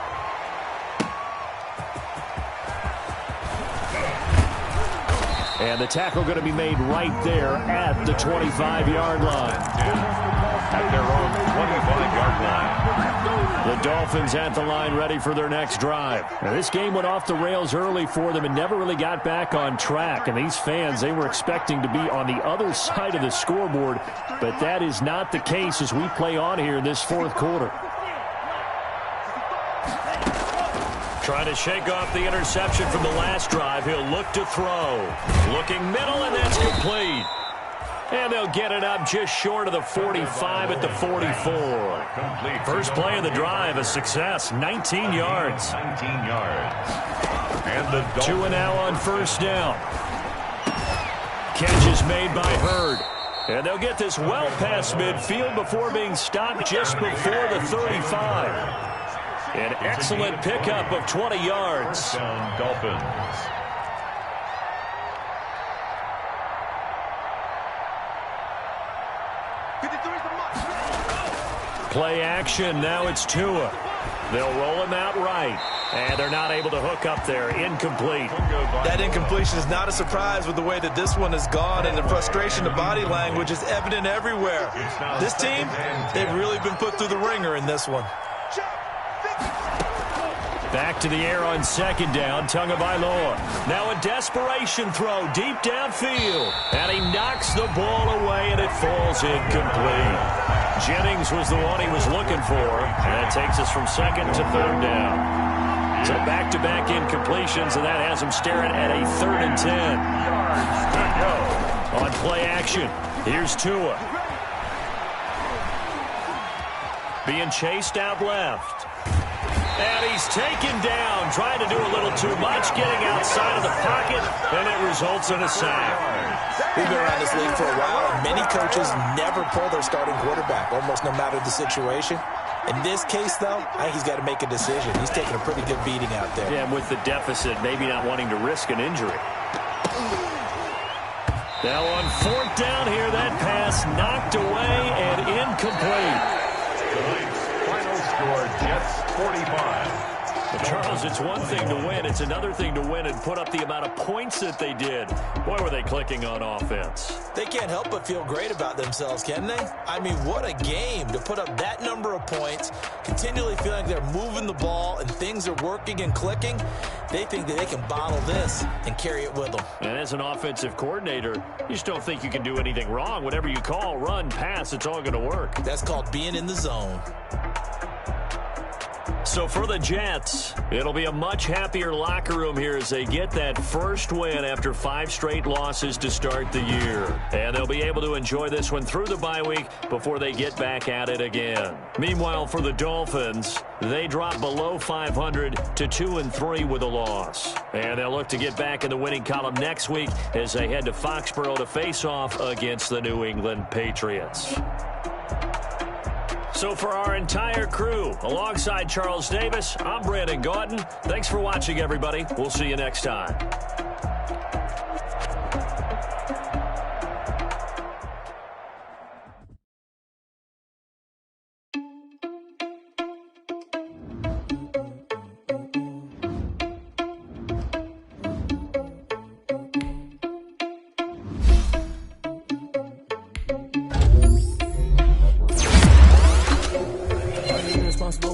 And the tackle going to be made right there at the 25-yard line. At their own 25-yard line. The Dolphins at the line ready for their next drive. Now, this game went off the rails early for them and never really got back on track. And these fans, they were expecting to be on the other side of the scoreboard. But that is not the case as we play on here in this 4th quarter. Trying to shake off the interception from the last drive. He'll look to throw. Looking middle, and that's complete. And they'll get it up just short of the 45 at the 44. First play of the drive, a success, 19 yards. 19 yards. And the Dolphins. 2 and now on 1st down. Catch is made by Hurd. And they'll get this well past midfield before being stopped just before the 35. An excellent pickup of 20 yards. Down Dolphins. Play action. Now it's Tua. They'll roll him out right. And they're not able to hook up there. Incomplete. That incompletion is not a surprise with the way that this one has gone, and the frustration, the body language is evident everywhere. This team, they've really been put through the ringer in this one. Back to the air on 2nd down, Tagovailoa. Now a desperation throw deep downfield. And he knocks the ball away, and it falls incomplete. Jennings was the one he was looking for. And that takes us from 2nd to 3rd down. So back-to-back incompletions, and that has him staring at a 3rd and 10. On play action, here's Tua. Being chased out left. And he's taken down, trying to do a little too much, getting outside of the pocket, and it results in a sack. We've been around this league for a while, and many coaches never pull their starting quarterback, almost no matter the situation. In this case, though, I think he's got to make a decision. He's taking a pretty good beating out there. Yeah, and with the deficit, maybe not wanting to risk an injury. Now on 4th down here, that pass knocked away and incomplete. Tonight's final score, Jets 45, Charles, it's one thing to win. It's another thing to win and put up the amount of points that they did. Boy, were they clicking on offense. They can't help but feel great about themselves, can they? I mean, what a game to put up that number of points, continually feeling like they're moving the ball and things are working and clicking. They think that they can bottle this and carry it with them. And as an offensive coordinator, you just don't think you can do anything wrong. Whatever you call, run, pass, it's all going to work. That's called being in the zone. So for the Jets, it'll be a much happier locker room here as they get that first win after 5 straight losses to start the year. And they'll be able to enjoy this one through the bye week before they get back at it again. Meanwhile, for the Dolphins, they drop below 500 to 2-3 with a loss. And they'll look to get back in the winning column next week as they head to Foxborough to face off against the New England Patriots. So for our entire crew, alongside Charles Davis, I'm Brandon Gaudin. Thanks for watching, everybody. We'll see you next time.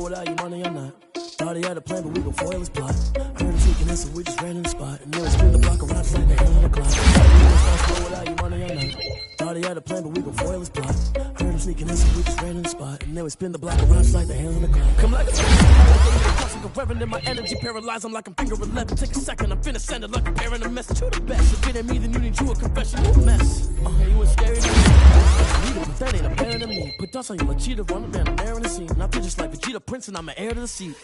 Without your money, I'm not. Thought he had a plan, but we gon' foil his plot. Heard him tweaking this, so we just ran in the spot. And then we spin the block around just like the hand on the clock. Without your money, I'm not. Thought he had a plan, but we gon' foil his plot. Heard him sneaking in, so we just ran in the spot. And then we spin the block around just like the hands on the clock. Come like a like a reverend in my energy paralyzed. I'm like I'm finger 11. Take a second, I'm finna send it like a parent a message. You the best. If it ain't me, then you need you a confession. You a mess. You was scary to me. But that ain't apparent to me. Put dust on you like cheetah, run around, I'm airing the scene. And I feel just like Vegeta Prince, and I'm an heir to the seat.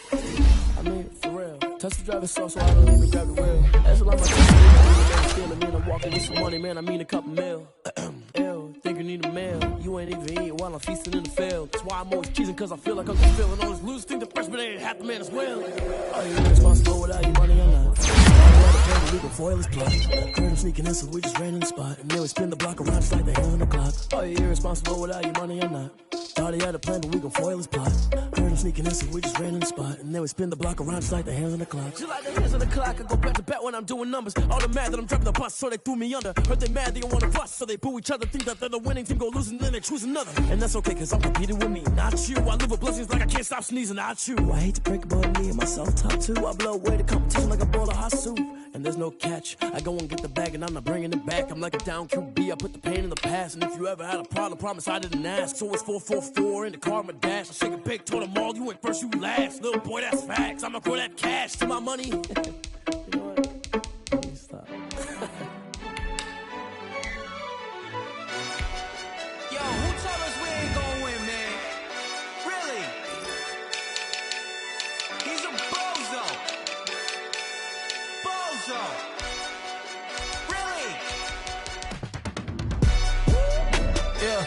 I mean, for real. Touch the driver's soft, so I don't even grab the wheel. That's a lot of my stealing me, and I'm walking with some money, man. I mean a couple mil. Ew, think you need a meal. You ain't even eating while I'm feasting in the field. That's why I'm always cheesing, cause I feel like I'm just feeling all this loose. Think the freshman ain't half the man as well. Are you irresponsible without your money or not? We gon' foil his plot. Heard him sneaking in, so we just ran in the spot. And then we spin the block around just like the hand on the clock. Are you irresponsible without your money or not? Thought he had a plan, but we gon' foil his plot. Heard him sneaking in, so we just ran in the spot. And then we spin the block around just like the hands on the clock. Just like the hands on the clock, I go back to back when I'm doing numbers. All the mad that I'm dropping the bus, so they threw me under. Heard they mad, they don't wanna bust, so they boo each other. Think that they're the winning team, go losing, then they choose another. And that's okay, cause I'm competing with me, not you. I live with blessings like I can't stop sneezing, not you. I hate to break about me and myself top two. I blow away the competition like a bowl of hot soup. And there's no catch. I go and get the bag and I'm not bringing it back. I'm like a down QB. I put the pain in the past. And if you ever had a problem, promise I didn't ask. So it's 4-4-4 in the car, my dash. I shake a big, told them all, you ain't first, you last. Little boy, that's facts. I'ma throw that cash to my money. You know what? Let me stop. Yo, who told us we ain't gonna win, man? Really? He's a bozo. Bozo. Really? Yeah,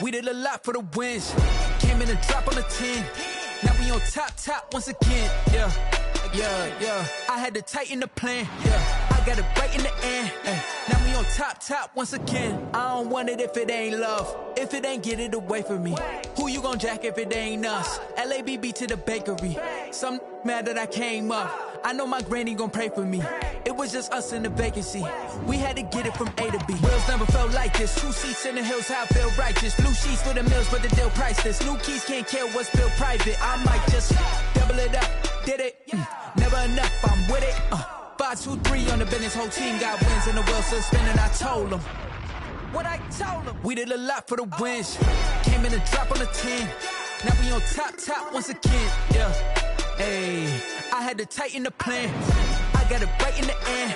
we did a lot for the wins. Came in and drop on the 10. Now we on top once again. Yeah. I had to tighten the plan. Yeah, I got it right in the end. Now we on top once again. I don't want it if it ain't love. If it ain't, get it away from me. Who you gon' jack if it ain't us? LABB to the bakery. Some mad that I came up. I know my granny gon' pray for me. It was just us in the vacancy. We had to get it from A to B. Wheels never felt like this. 2 seats in the hills, how I feel righteous. Blue sheets for the mills, but the deal priceless. New keys can't care what's built private. I might just double it up. Did it? Never enough, I'm with it. 5, 2, 3 on the business. Whole team got wins and the wheels still spinning. I told them what I told them. We did a lot for the wins. Came in and drop on the 10. Now we on top once again. Yeah. Hey, I had to tighten the plan. I got it right in the end.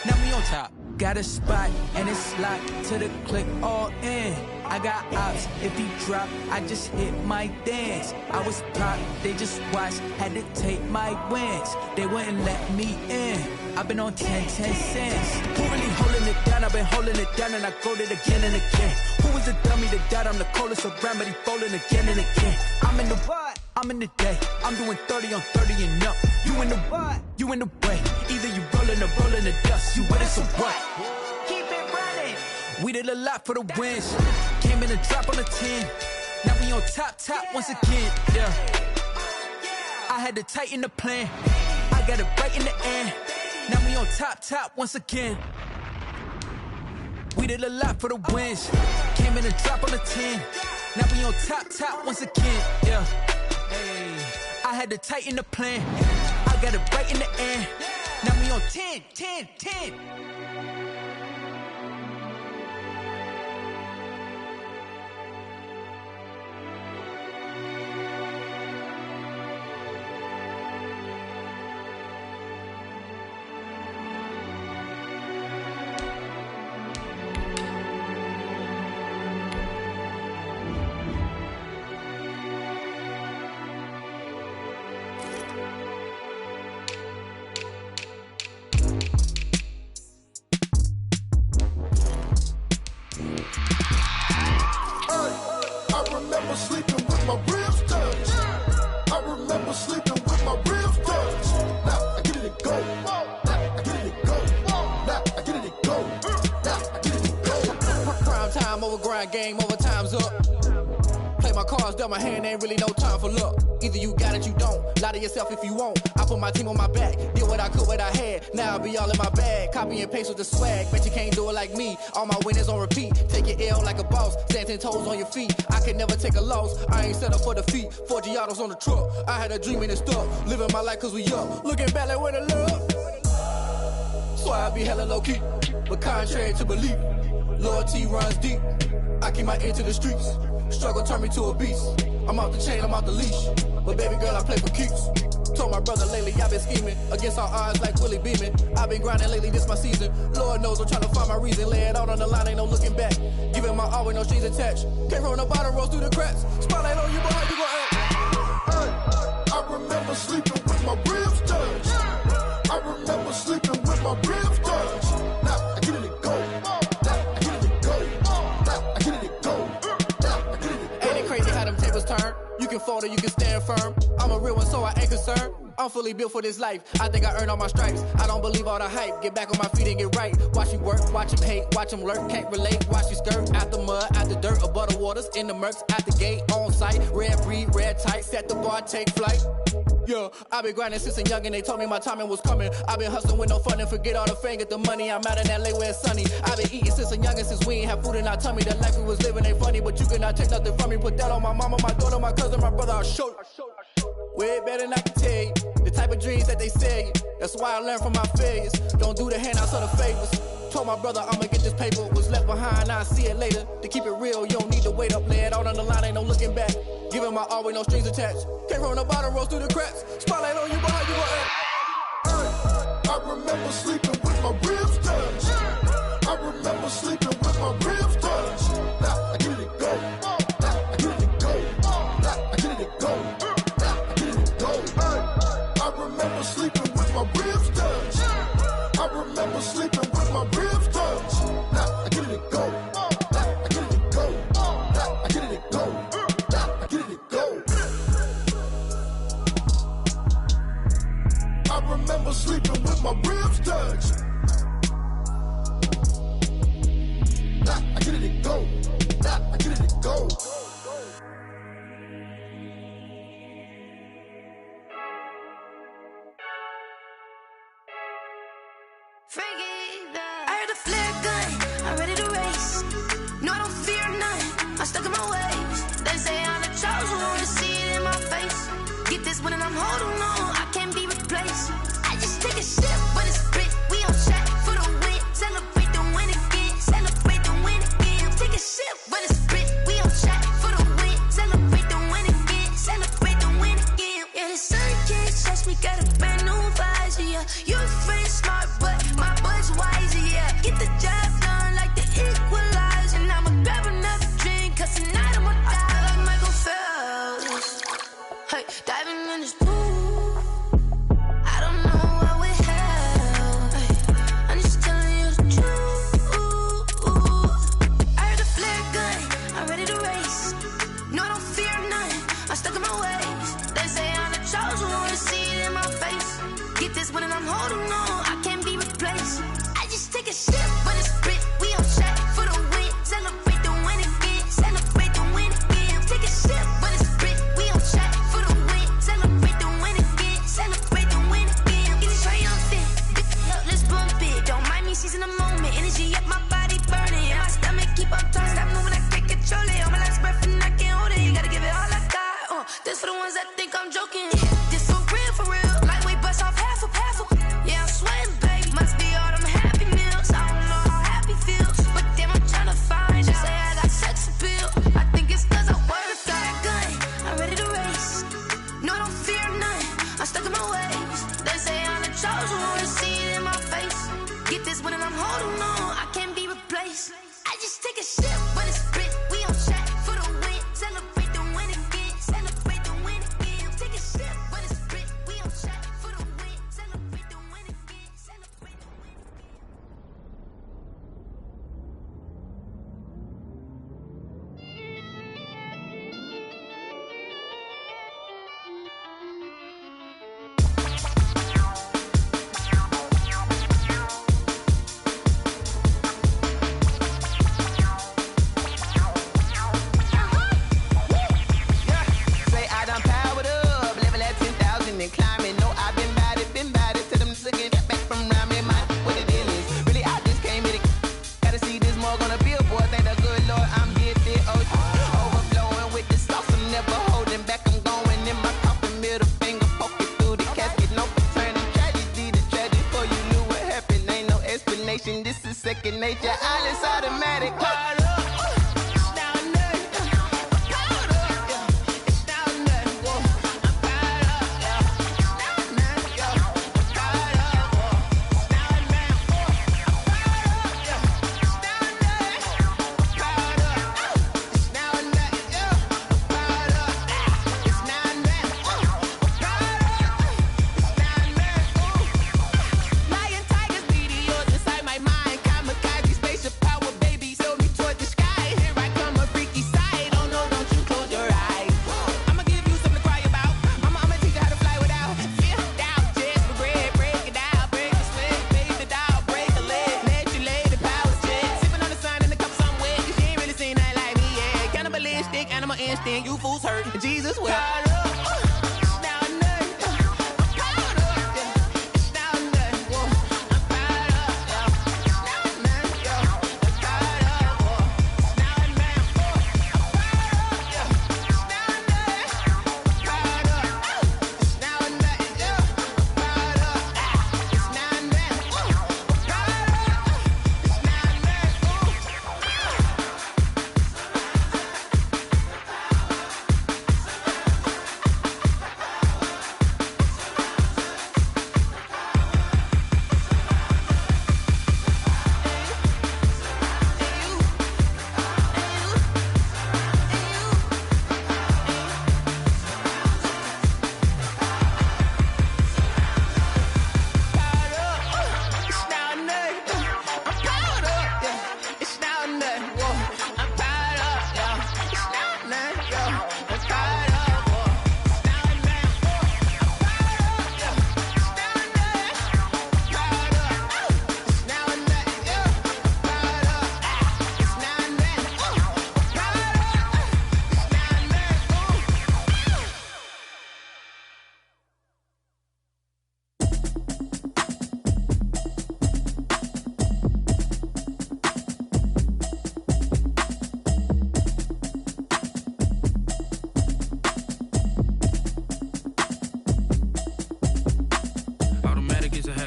Now we on top. Got a spot and it's locked to the click all in. I got ops, if he drop, I just hit my dance. I was pop, they just watched, had to take my wins. They wouldn't let me in. I've been on 10 cents. Who really holding it down? I've been holding it down and I go it again and again. Who was the dummy that died? I'm the coldest around, but he folding again and again. I'm in the what? I'm in the day. I'm doing 30 on 30 and up. You in the what? You in the way. Either you rolling or rolling the dust. You with us or what? Keep it running. We did a lot for the wins. Came in and drop on the 10. Now we on top once again. Yeah. I had to tighten the plan. I got it right in the end. Now we on top once again. We did a lot for the wins. Came in and dropped on the 10. Now we on top once again. Yeah. Hey. I had to tighten the plan. I got it right in the end. Now we on 10. Game over, time's up. Play my cards, dealt my hand, ain't really no time for luck. Either you got it, you don't. Lie to yourself if you won't. I put my team on my back, did what I could, what I had. Now I be all in my bag, copy and paste with the swag. Bet you can't do it like me. All my winners on repeat. Take your L like a boss, stand 10 toes on your feet. I could never take a loss, I ain't set up for defeat. 4 Giottos on the truck, I had a dream and it's stuck. Living my life cause we up, looking back like where the love. So I be hella low key, but contrary to belief, loyalty runs deep. I keep my ear to the streets. Struggle turned me to a beast. I'm out the chain, I'm out the leash. But baby girl, I play for keeps. Told my brother lately, I've been scheming against all odds like Willie Beeman. I've been grinding lately, this my season. Lord knows I'm trying to find my reason. Lay it out on the line, ain't no looking back. Giving my all with no strings attached. Can't roll no bottom, rolls through the cracks. Spotlight on you, but how you gon' act? I remember sleeping with my ribs touched. I remember sleeping with my ribs touched. Now I get it go. Turn. You can fold or you can stand firm. I'm a real one, so I ain't concerned. I'm fully built for this life. I think I earned all my stripes. I don't believe all the hype. Get back on my feet and get right. Watch you work, watch him hate, watch him lurk. Can't relate, watch you skirt. Out the mud, out the dirt, above the waters, in the murks, out the gate, on site. Red breed, red tight, set the bar, take flight. Yeah, I been grinding since a young and they told me my timing was coming. I been hustling with no fun and forget all the fame, get the money. I'm out in LA where it's sunny. I been eating since a young and since we ain't have food in our tummy. The life we was living ain't funny, but you cannot take nothing from me. Put that on my mama, my daughter, my cousin, my brother, I'll show you. Way better than I can tell you. The type of dreams that they sell you. That's why I learned from my failures. Don't do the handouts or the favors. Told my brother I'ma get this paper. Was left behind, I'll see it later. To keep it real, you don't need to wait up. Lay it out on the line, ain't no looking back. Giving my all with no strings attached. Can't roll no bottom, rolls through the cracks. Spotlight on you, but how you gon' act? I remember sleeping with my ribs touched. I remember sleeping with my ribs touched. Now I get it go. Now I get it go. Now I get it go. Now I get it go. I remember sleeping with my ribs touched. I remember sleeping with my ribs touched. Now I get it go. Now I get it go. Now I get it go. Now I get it go. I remember sleeping with my ribs touched. Now I get it go. Now I get it go. I heard the flare gun, I'm ready to race. No, I don't fear none, I'm stuck in my ways. They say I'm the chosen one, to see it in my face. Get this one and I'm holding on, I can't be replaced. I just take a sip when it's split, we on track for the win. Celebrate the win again, celebrate the win again. Take a sip when it's split, we on track for the win. Celebrate the win again, celebrate the win again. Yeah, the sun can't touch me, got a brand new visor, yeah. You're friend smart, but my bud's wiser, yeah. Get the job done like the equalizer. And I'ma grab another drink, cause tonight I'ma die like Michael Phelps. Hey, diving in this pool, I don't know what we have. Hey, I'm just telling you the truth. I heard the flare gun, I'm ready to race. No, I don't fear none, I'm stuck in my ways. They say I'm the chosen one, to see it in my face. Get this one and I'm holding on, I can't be replaced. I just take a sip when it's split, we on track for the win. Celebrate the win again, celebrate the win again. Take a sip when it's split, we on track for the win. Celebrate the win again. chose, who wanna see it in my face. Get this one and I'm holding on, I can't be replaced. I just take a sip when it's split, we on track for the win. Celebrate the win again, celebrate the win again. Take a sip when it's split, we on track for the win. Celebrate the win again, celebrate the win again. This is second nature, all is automatic. Animal instinct, you fools hurt. Jesus will.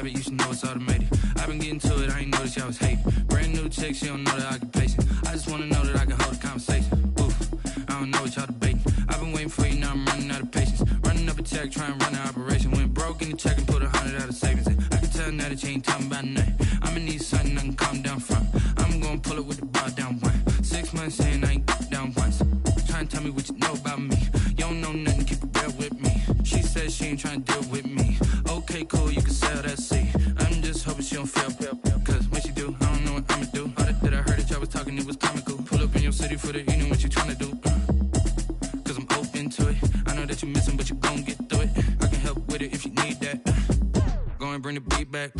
You should know it's automated. I've been getting to it, I ain't noticed y'all was hating. Brand new chick, she don't know the occupation. I just wanna know that I can hold a conversation. Oof, I don't know what y'all debating. I've been waiting for you, now I'm running out of patience. Running up a check, trying to run an operation. Went broke in the check and put 100 out of savings in. I can tell now that you ain't talking about nothing. I'ma need something I can calm down from. I'm gonna pull it with the bar down one. 6 months saying I ain't down once. Trying to tell me what you know about me. You don't know nothing, keep it real with me. She said she ain't trying to deal with me. Okay, cool, you can sell that seat. I'm just hoping she don't fail. Cause when she do, I don't know what I'ma do. All that I heard that y'all was talking, it was comical. Pull up in your city for the evening, what you tryna do? Cause I'm open to it. I know that you missing, but you gon' get through it. I can help with it if you need that. Go and bring the beat back.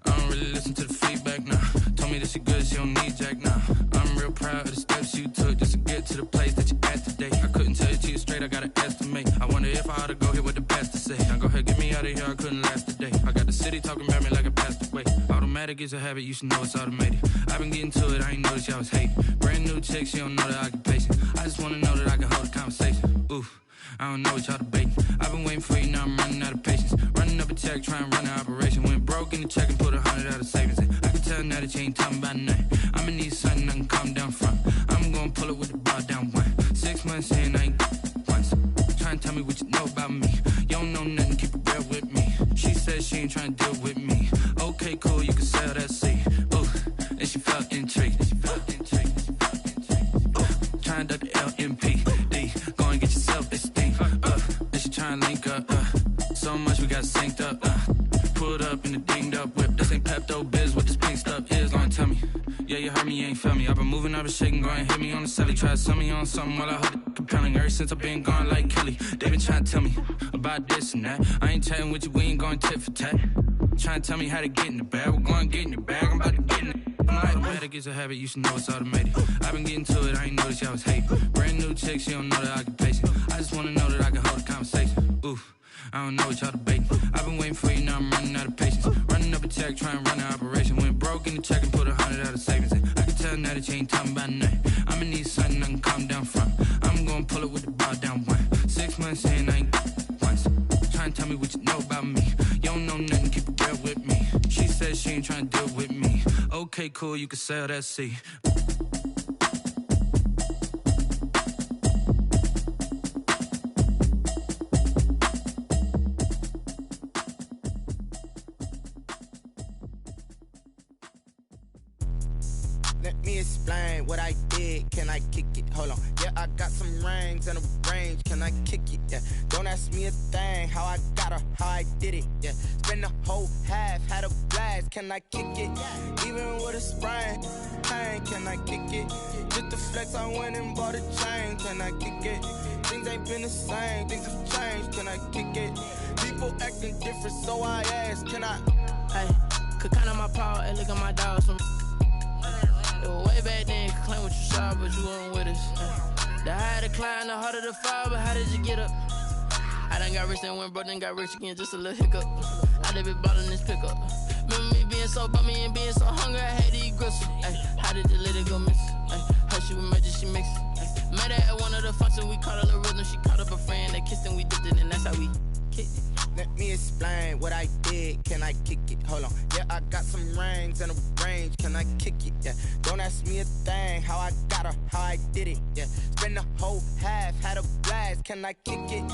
I don't really listen to the feedback, nah. Told me that she good, she don't need Jack, nah. I'm real proud of the steps you took just to get to the place that you at today. I couldn't tell you to you straight, I gotta estimate. I wonder if I ought to go here with the best to say. Now go ahead, get me out of here, I couldn't last today. I got the city talking about me like I passed away. Automatic is a habit, you should know it's automated. I've been getting to it, I ain't noticed y'all was hating. Brand new chick, she don't know the occupation. I just wanna know that I can hold a conversation. Oof, I don't know what y'all debating. I've been waiting for you, now I'm running out of patience. Running up a check, trying to run an operation. Went broke in the check and put 100 out of savings in. I can tell now that you ain't talking about nothing. I'ma need something I can calm down from. I'm gonna pull it with the bar down one. 6 months saying I ain't once. Trying to tell me what you know about me. You don't know nothing, keep it real with me. She said she she ain't trying to deal with me. Okay, cool, you can sell that C. Ooh, and she felt intrigued. Trying to duck the LMP. Go and get yourself esteem. And she trying to link up. So much we got synced up. Pulled up in the dinged up whip. This ain't Pepto-Biz, what this pink stuff is. Long tell me. Yeah, you heard me, you ain't felt me. I've been moving, I've been shaking, go and hit me on the celly. Try to sell me on something while I heard it compelling. Ever since I've been gone like Kelly, they been trying to tell me about this and that. I ain't chatting with you, we ain't going tit for tat. Trying to tell me how to get in the bag, we're going to get in the bag, I'm about to get in it. I'm like, automatic is a habit, you should know it's automated. I've been getting to it, I ain't noticed y'all was hating. Brand new chick, she don't know that I can pace it. I just wanna know that I can hold a conversation. Oof, I don't know what y'all debating. I've been waiting for you, now I'm running out of patience. Running up a check, trying to run an operation. Went broke in the check and put 100 out of savings in. I can tell now that you ain't talking about nothing. I'ma need something I can calm down from. I'm gonna pull it with the bar down one. 6 months in, I ain't once. Trying to tell me what you know about me. You don't know nothing, keep it real with me. She said she ain't trying to deal with me. Okay, cool, you can sell that C. Let me explain what I did. Can I kick it? Hold on. Yeah, I got some rings and a range. Can I kick it? Yeah. Don't ask me a thing. How I got her, how I did it. Yeah. Spend the whole half, had a blast. Can I kick it? Even with a sprain. Pain, can I kick it? Just the flex, I went and bought a chain. Can I kick it? Things ain't been the same. Things have changed. Can I kick it? People acting different, so I ask. Can I? Hey, could count on my power and look at my dogs from. Way back then, you could claim what you saw, but you weren't with us. The higher the climb, the harder the fall, but how did you get up? I done got rich and went broke, then got rich again, just a little hiccup. I done been ballin' this pickup. Remember me being so bummy and being so hungry, I had to eat gristle. How did the lady go miss? How she with magic, she mixed. Met her at one of the functions, we caught her the rhythm, she caught up a friend, they kissed and we dipped it, and that's how we kicked it. Let me explain what I did. Can I kick it? Hold on. Yeah, I got some rings and a range. Can I kick it? Yeah. Don't ask me a thing. How I got her, how I did it. Yeah. Spend the whole half, had a blast. Can I kick it?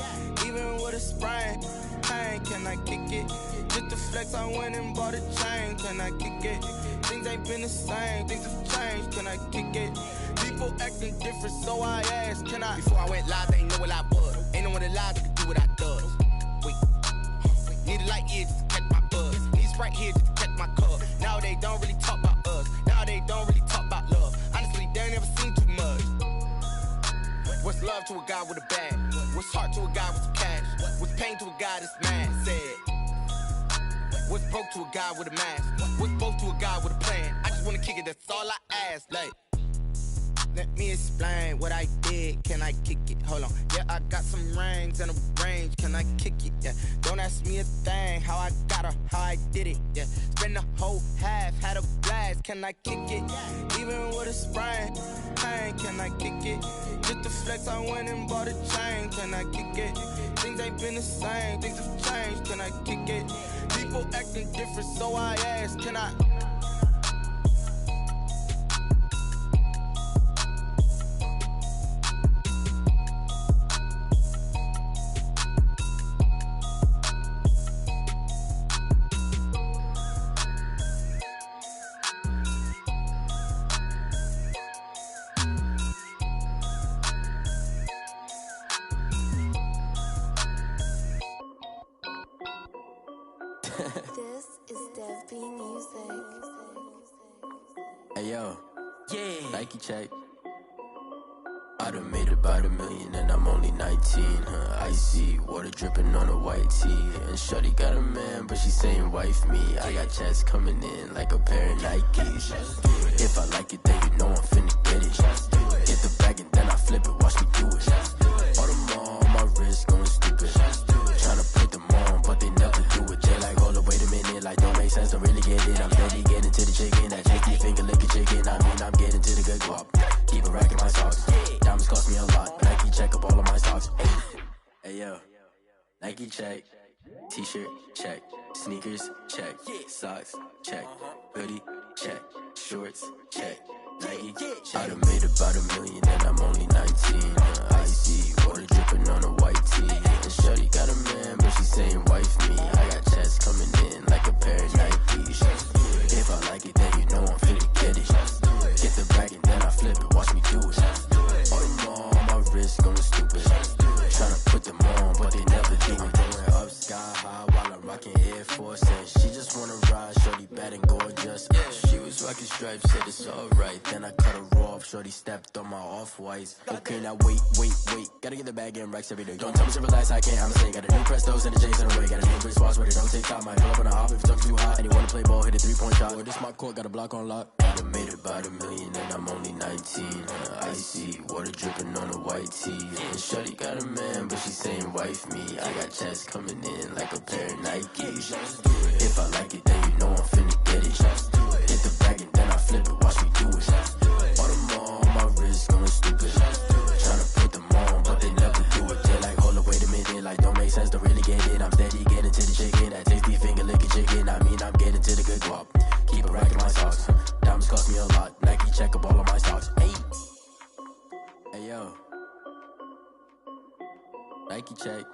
Even with a sprain. Pain, can I kick it? Just the flex, I went and bought a chain. Can I kick it? Things ain't been the same. Things have changed. Can I kick it? People acting different, so I asked. Can I? Before I went live, they ain't know what I was. Ain't no one alive that could do what I does. Wait. Need a light here just to catch my buzz. Need Sprite here just to catch my cup. Now they don't really talk about us. Now they don't really talk about love. Honestly, they ain't never seen too much. What's love to a guy with a bag? What's heart to a guy with some cash? What's pain to a guy that's mad? Said. What's broke to a guy with a mask? What's both to a guy with a plan? I just wanna kick it, that's all I ask. Like, let me explain what I did. Can I kick it? Hold on. Yeah, I got some rings and a range. Can I kick it? Yeah. Don't ask me a thing. How I got her, how I did it. Yeah. Spend the whole half, had a blast. Can I kick it? Even with a sprain. Pain, can I kick it? Just the flex, I went and bought a chain. Can I kick it? Things ain't been the same. Things have changed. Can I kick it? People acting different, so I ask. Can I? This is Dev B Music. Hey yo, yeah. Nike check. I done made about $1 million and I'm only 19. Icy water dripping on a white tee. And shorty got a man, but she saying wife me. I got chats coming in like a pair of Nikes. If I like it, then you know I'm finna get it. Get the bag and then I flip it, watch me do it. All them on my wrist going stupid. Tryna put them on, but they never do it. They like, hold up, wait a minute, like don't make sense, don't really get it. I'm steady getting to the chicken, that chicky finger licking chicken. I mean, I'm getting to the good guap. Keep a rack in my socks. Diamonds cost me a lot. Nike check up all of my socks. Hey yo, Nike check. T-shirt check. Sneakers check. Socks check. Hoodie check. Shorts check. Nike. I done made about $1 million and I'm only 19. Icy water dripping on a white tee. And shorty got a man, but she saying wife me. I got chats coming in fucking stripes, said it's alright. Then I cut her off, shorty stepped on my off-whites. Okay, now wait. Gotta get the bag and racks every day. Don't tell me to relax, I can't, I'ma say. Got a new Prestos and the J's in the way. Got a new Chris Boss, ready, don't take time. Might pull up on the hop if it's up too hot. And you wanna play ball, hit a 3-point shot. Or this my court, got a block on lock. I done made it by the million and I'm only 19. Icy, water dripping on a white tee. And shorty got a man, but she saying wife me. I got checks coming in like a pair of Nikes. If I like it, then you know I'm finna get it. Hit the bag and then I flip it, watch me do it. All them on my wrist going stupid. Tryna put them on, but they never do it. They're like, hold up, wait a minute, like don't make sense, don't really get it. I'm steady getting to the chicken, that tasty finger licking chicken. I mean, I'm getting to the good guap. Keep a rack in my socks. Diamonds cost me a lot. Nike check up all of my stocks. Hey yo. Nike check.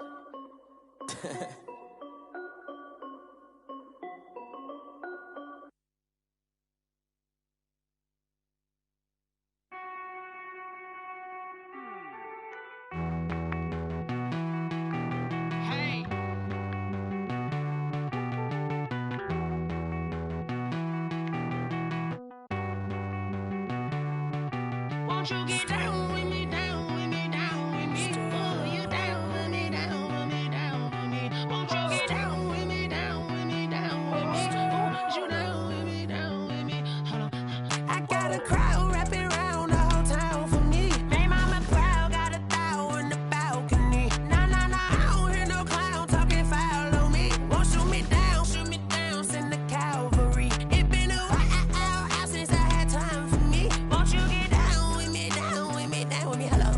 Won't you get down with me, down with me, down with me? Oh, you down with me, down with me, down with me. Won't you get down with me, down with me, down with me? Oh, you down with me, down with me? Hold on. I got a crowd wrapping around the whole town for me. Hey, mama proud, got a thou in the balcony. Nah, I don't hear no clown talking foul on me. Won't shoot me down, send the cavalry. It been a while since I had time for me. Won't you get down with me, down with me, down with me? Hello.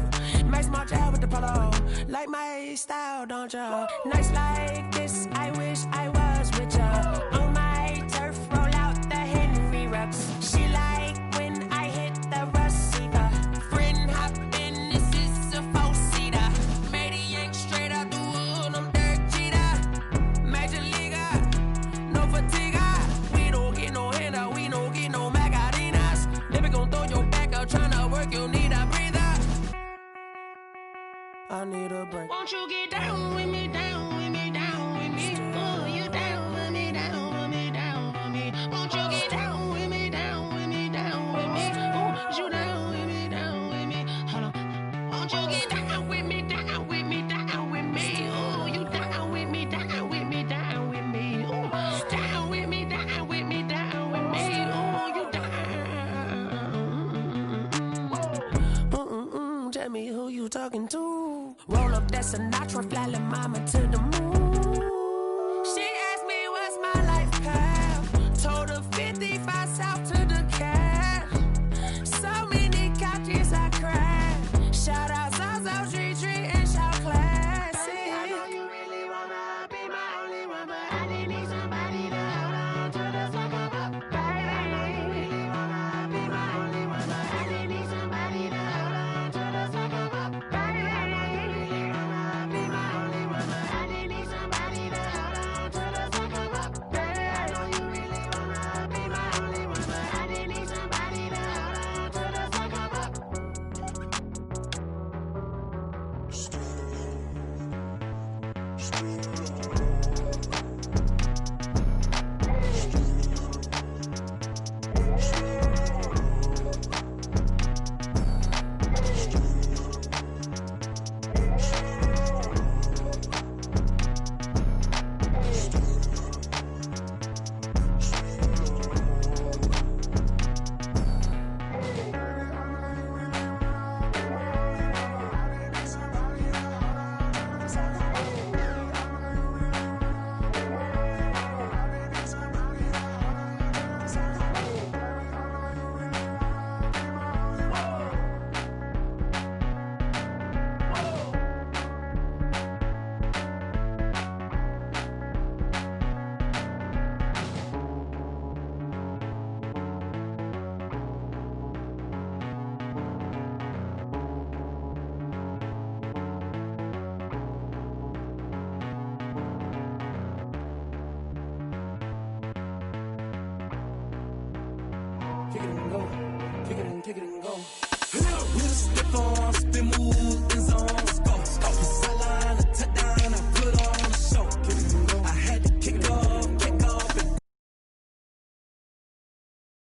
Max March out with the polo. Like my style, don't ya? Nights like this, I wish I was with ya. On my turf, roll out the Henry Rux. She like when I hit the receiver. Friend hop in, this is a four-seater. Made a yank straight out the wood, I'm Derek Jeter. Major leaguer, no fatigue. We don't get no handout, we don't get no Macarinas. Never gon' throw your back out, tryna work, you need a breather. I need a break. Won't you get down with me, down with me, down with me? Oh, you down with me, down with me, down with me? Won't you get down with me, down with me, down with me? Oh, you down with me, down with me? Hold on. Won't you get down with me, down with me, down with me? Oh, you down with me, down with me, down with me? Oh, down with me, down with me, down with me? Oh, you down. Tell me who you talking to. Roll up that Sinatra, fly la mama to the moon. She asked me what's my life path. Told her 55 south to the cab. So many couches I cried. Shout out South Street and shout classic. I know you really wanna be my only one, but I didn't need somebody to hold on to the second up. Baby, I know you really wanna be my only one, but I didn't need somebody to hold on to the second up. Baby, I know you really wanna be my only one, but I didn't need somebody to hold on to the second up. Baby, I know you really wanna be my only one, but I didn't need somebody to hold on to the second up. Kick it and go. Kick it and go. With a stiff arm, spin move in zone. Go.